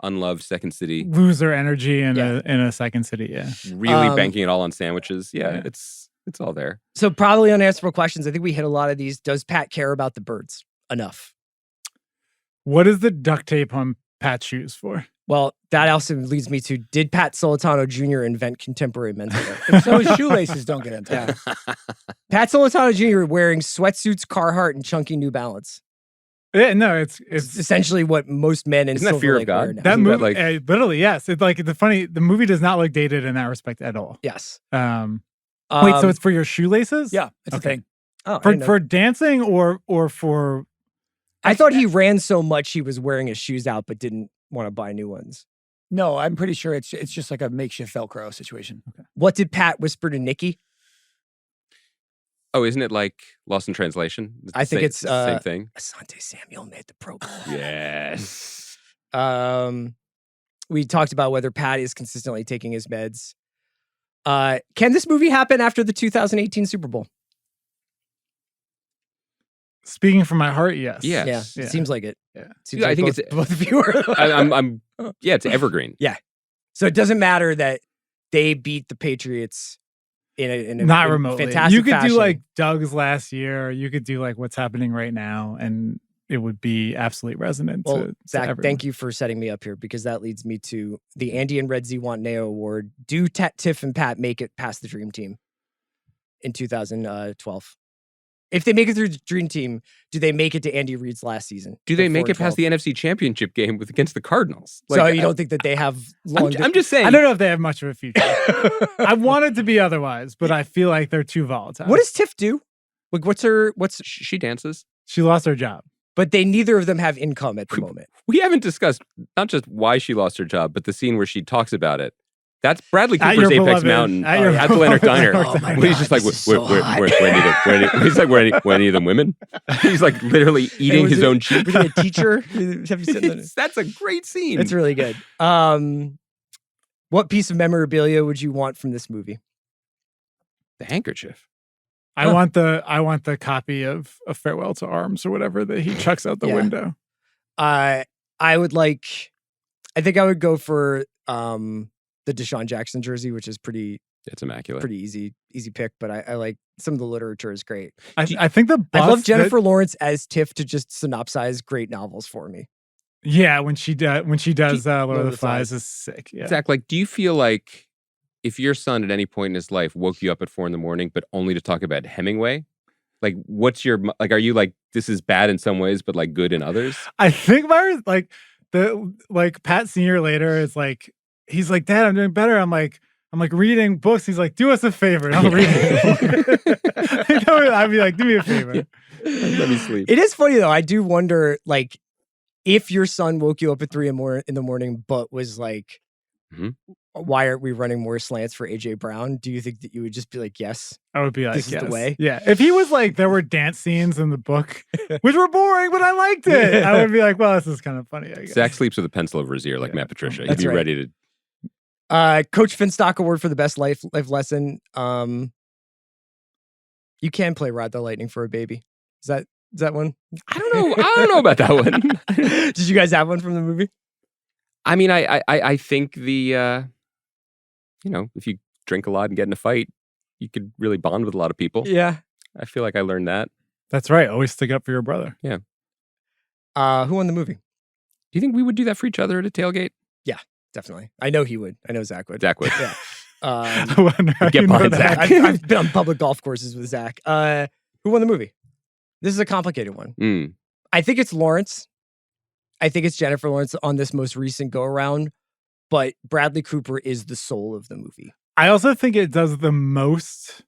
Unloved Second City. Loser energy in a Second City. Yeah. Really banking it all on sandwiches. Yeah. It's all there. So probably unanswerable questions. I think we hit a lot of these. Does Pat care about the birds enough? What is the duct tape on Pat's shoes for? Well, that also leads me to, did Pat Solitano Jr. invent contemporary men's wear? If so, his shoelaces don't get into it. Pat Solitano Jr. wearing sweatsuits, Carhartt, and chunky New Balance. Yeah, no, it's essentially what most men in Isn't that Silver Fear of Lake God? wear now. that Isn't that movie. like- Literally, yes. It's like the movie does not look dated in that respect at all. Yes. Wait, so it's for your shoelaces? Yeah, it's a thing. Oh, I didn't know. For dancing or for. I thought he ran so much he was wearing his shoes out, but didn't want to buy new ones. No, I'm pretty sure it's just like a makeshift Velcro situation. Okay. What did Pat whisper to Nikki? Oh, isn't it like Lost in Translation? I think it's the same thing. Asante Samuel made the Pro Bowl. Yes. We talked about whether Pat is consistently taking his meds. Can this movie happen after the 2018 Super Bowl? Speaking from my heart, yes. Yes. Yeah, it seems like it. Yeah. Seems Yeah, I like think both of you are. I'm yeah, it's evergreen. Yeah. So it doesn't matter that they beat the Patriots in a Not remotely. fantastic You could fashion. do like Doug's last year. You could do like what's happening right now, and it would be absolutely resonant. Well, to Zach, everyone. thank you for setting me up here, because that leads me to the Andy and Red Z Want Neo Award. Do Tiff and Pat make it past the Dream Team in 2012? If they make it through the Dream Team, do they make it to Andy Reid's last season? Do they make it past the NFC Championship game against the Cardinals? So you don't think that they have long? I'm just saying. I don't know if they have much of a future. I want it to be otherwise, but I feel like they're too volatile. What does Tiff do? Like, what's She dances. She lost her job. But neither of them have income at the moment. We haven't discussed not just why she lost her job, but the scene where she talks about it. That's Bradley At Cooper's your Apex beloved- Mountain at your at the Leonard Diner. Oh my He's God, just like, this is so hot. he's like, were any of them women? He's like literally eating his own cheek. Was he a teacher? Have you seen that? That's a great scene. It's really good. What piece of memorabilia would you want from this movie? The handkerchief. I want the copy of A Farewell to Arms or whatever that he chucks out the Yeah. window. I think I would go for the Deshaun Jackson jersey, which is pretty Immaculate. easy pick, but I like some of the literature is great. I think the I love bust Jennifer Lawrence as Tiff to just synopsize great novels for me. Yeah, when she does Lord of the Flies. Flies is sick. Yeah. Zach, like, do you feel like if your son at any point in his life woke you up at 4 a.m, but only to talk about Hemingway, like, what's your like? Are you like, this is bad in some ways, but like good in others? I think Pat Senior later is like, he's like, Dad, I'm doing better. I'm like reading books. He's like, do us a favor. And I'll read it. I'd be like, do me a favor. Let me sleep. It is funny though. I do wonder, like, if your son woke you up at 3 in the morning, but was like, why aren't we running more slants for AJ Brown? Do you think that you would just be like, yes? I would be like, This is the yes. way? Yeah. If he was like, there were dance scenes in the book, which were boring, but I liked it. I would be like, well, this is kind of funny, I guess. Zach sleeps with a pencil over his ear, like Matt Patricia. He'd That's be right. ready to. Coach Finstock Award for the best life lesson. You can play Ride the Lightning for a baby. Is that one? I don't know about that one. Did you guys have one from the movie? I mean, I think if you drink a lot and get in a fight, you could really bond with a lot of people. Yeah. I feel like I learned that. That's right. Always stick up for your brother. Yeah. Who won the movie? Do you think we would do that for each other at a tailgate? Yeah, definitely. I know he would. I know Zach would. Zach would. Yeah. I wonder how Get you know behind that. Zach. I've been on public golf courses with Zach. Who won the movie? This is a complicated one. Mm. I think it's Lawrence. I think it's Jennifer Lawrence on this most recent go around, but Bradley Cooper is the soul of the movie. I also think it does the most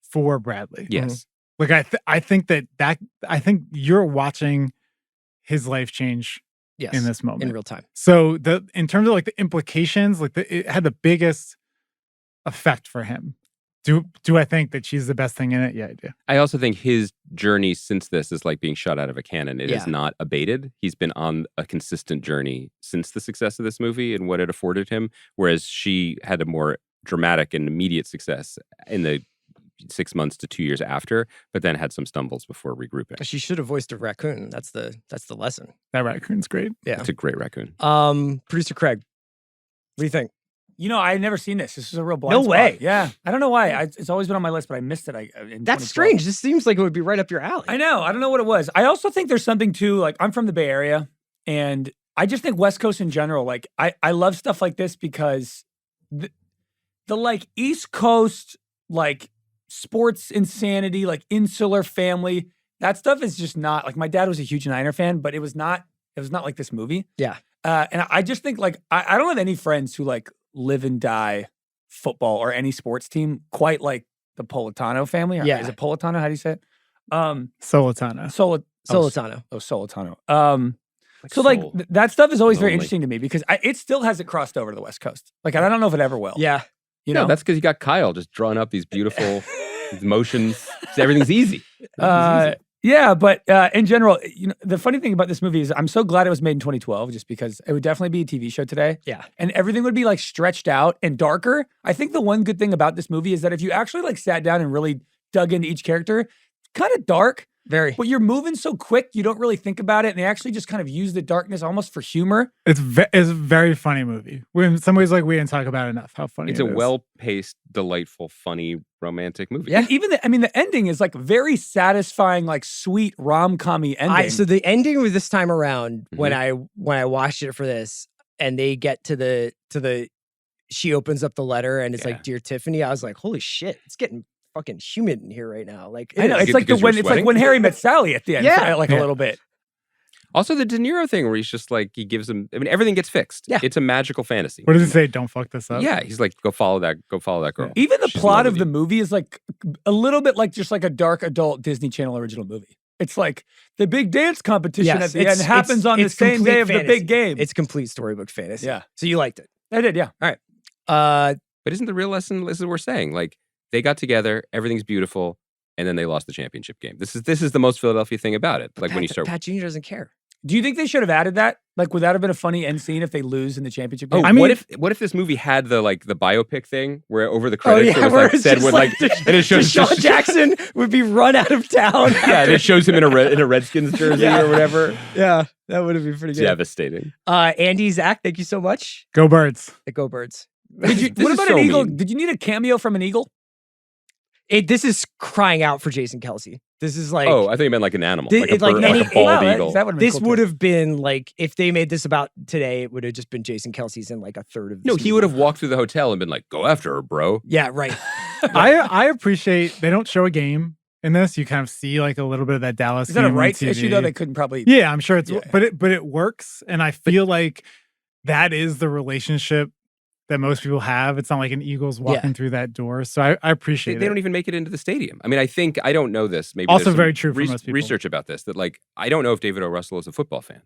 for Bradley. Yes. Like I think you're watching his life change Yes. in this moment in real time. So in terms of like the implications, like it had the biggest effect for him. Do I think that she's the best thing in it? Yeah, I do. I also think his journey since this is like being shot out of a cannon. It Yeah. is not abated. He's been on a consistent journey since the success of this movie and what it afforded him, whereas she had a more dramatic and immediate success in the 6 months to 2 years after, but then had some stumbles before regrouping. She should have voiced a raccoon. That's the lesson. That raccoon's great. Yeah. It's a great raccoon. Producer Craig, what do you think? I had never seen this. This is a real blind No spot. way. Yeah. I don't know why. It's always been on my list, but I missed it. In That's 2012. strange. This seems like it would be right up your alley. I know. I don't know what it was. I also think there's something too, like I'm from the Bay Area and I just think West Coast in general, like I love stuff like this because the like East Coast, like sports insanity, like insular family, that stuff is just not like my dad was a huge Niner fan, but it was not like this movie. Yeah. And I just think like, I don't have any friends who like live and die football or any sports team quite like the Politano family. Yeah. Is it Politano? How do you say it? Solitano. Solitano. Solitano. Like So like soul. that stuff is always very Lonely. interesting to me because it still hasn't crossed over to the West Coast. Like I don't know if it ever will. Yeah. You know, No, that's because you got Kyle just drawing up these beautiful motions. Everything's easy. Everything's easy. yeah, but in general, the funny thing about this movie is I'm so glad it was made in 2012 just because it would definitely be a TV show today. Yeah. And everything would be like stretched out and darker. I think the one good thing about this movie is that if you actually like sat down and really dug into each character, kind of dark, Very. but you're moving so quick, you don't really think about it. And they actually just kind of use the darkness almost for humor. It's a very funny movie. In some ways, like we didn't talk about enough how funny It's it a is. well-paced, delightful, funny, romantic movie. Yeah. And even the ending is like very satisfying, like sweet rom-com-y ending. So the ending with this time around, when I watched it for this, and they get to the she opens up the letter and it's Yeah. like, "Dear Tiffany," I was like, "Holy shit, it's getting fucking humid in here right now." Like, I know is. it's like Because you're it's like sweating? when Harry met Sally at the end, Yeah. like Yeah. a little bit. Also, the De Niro thing where he's just like, he gives him, I mean, everything gets fixed. Yeah. It's a magical fantasy. What does it say? Don't fuck this up. Yeah, he's like, go follow that girl. Even the She's in plot love of with the you. movie is like a little bit like just like a dark adult Disney Channel original movie. It's like the big dance competition Yes, at the end happens on the it's same complete day of the fantasy. big game. It's complete storybook fantasy. Yeah. So you liked it. I did, yeah. But isn't the real lesson, this is what we're saying, like, they got together, everything's beautiful, and then they lost the championship game. This is the most Philadelphia thing about it. Like when you start, Pat Jr. doesn't care. Do you think they should have added that? Like, would that have been a funny end scene if they lose in the championship game? oh, I mean- what if this movie had the biopic thing where over the credits it was where like it's said just with like, and it shows Deshaun just, Jackson would be run out of town. yeah, and it shows him in a Redskins jersey Yeah. or whatever. Yeah, that would have been pretty good. Devastating. Andy, Zach, thank you so much. Go Birds. Go Birds. Did you, This what is about so an eagle? mean. Did you need a cameo from an eagle? This is crying out for Jason Kelsey. This is like, Oh, I thought you meant like an animal, Thi- like a, it- like bird, any- like a bald Wow, eagle. that would've been this cool, too. would have been like, if they made this about today, it would have just been Jason Kelsey's in like a third of this No, he movie. would have walked through the hotel and been like, "Go after her, bro." Yeah, right. I appreciate they don't show a game in this. You kind of see like a little bit of that Dallas. Is that a game on rights issue though? TV. They couldn't probably. Yeah, I'm sure it's Yeah. but it works, and I feel like that is the relationship that most people have. It's not like an Eagles walking through that door. So I They, appreciate they it. don't even make it into the stadium. I mean, I don't know this. Maybe Also there's some very true for most people. Research about this that like I don't know if David O. Russell is a football fan.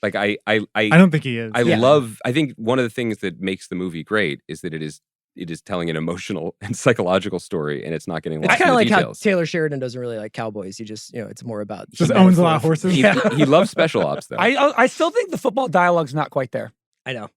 Like I don't think he is. I think one of the things that makes the movie great is that it is telling an emotional and psychological story, and it's not getting It's lost kind in of the like how details. Taylor Sheridan doesn't really like cowboys. He just, it's more about Just the owns a metaphor lot of horses. He loves special ops though. I still think the football dialogue's not quite there. I know.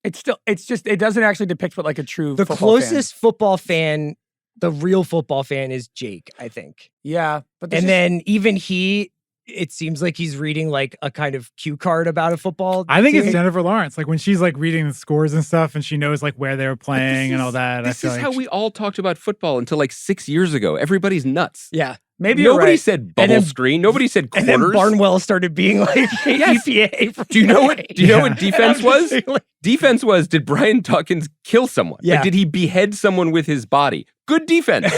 It's just it doesn't actually depict what like a true The football fan- closest football fan, the real football fan, is Jake, I think. Yeah, but And then even he it seems like he's reading like a kind of cue card about a football. I think it's team. Jennifer Lawrence. Like when she's like reading the scores and stuff, and she knows like where they were playing and all that. This I is feel how like we all talked about football until like 6 years ago. Everybody's nuts. Yeah. Maybe you're Nobody right. said bubble screen. Nobody said And then quarters. Barnwell started being like EPA. From Do you know what? Do you know what And defense I'm was? just like, Defense was, did Brian Dawkins kill someone? Yeah. Like, did he behead someone with his body? Good defense.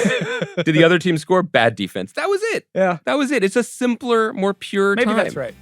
Did the other team score? Bad defense. That was it. Yeah. That was it. It's a simpler, more pure Maybe time. that's right.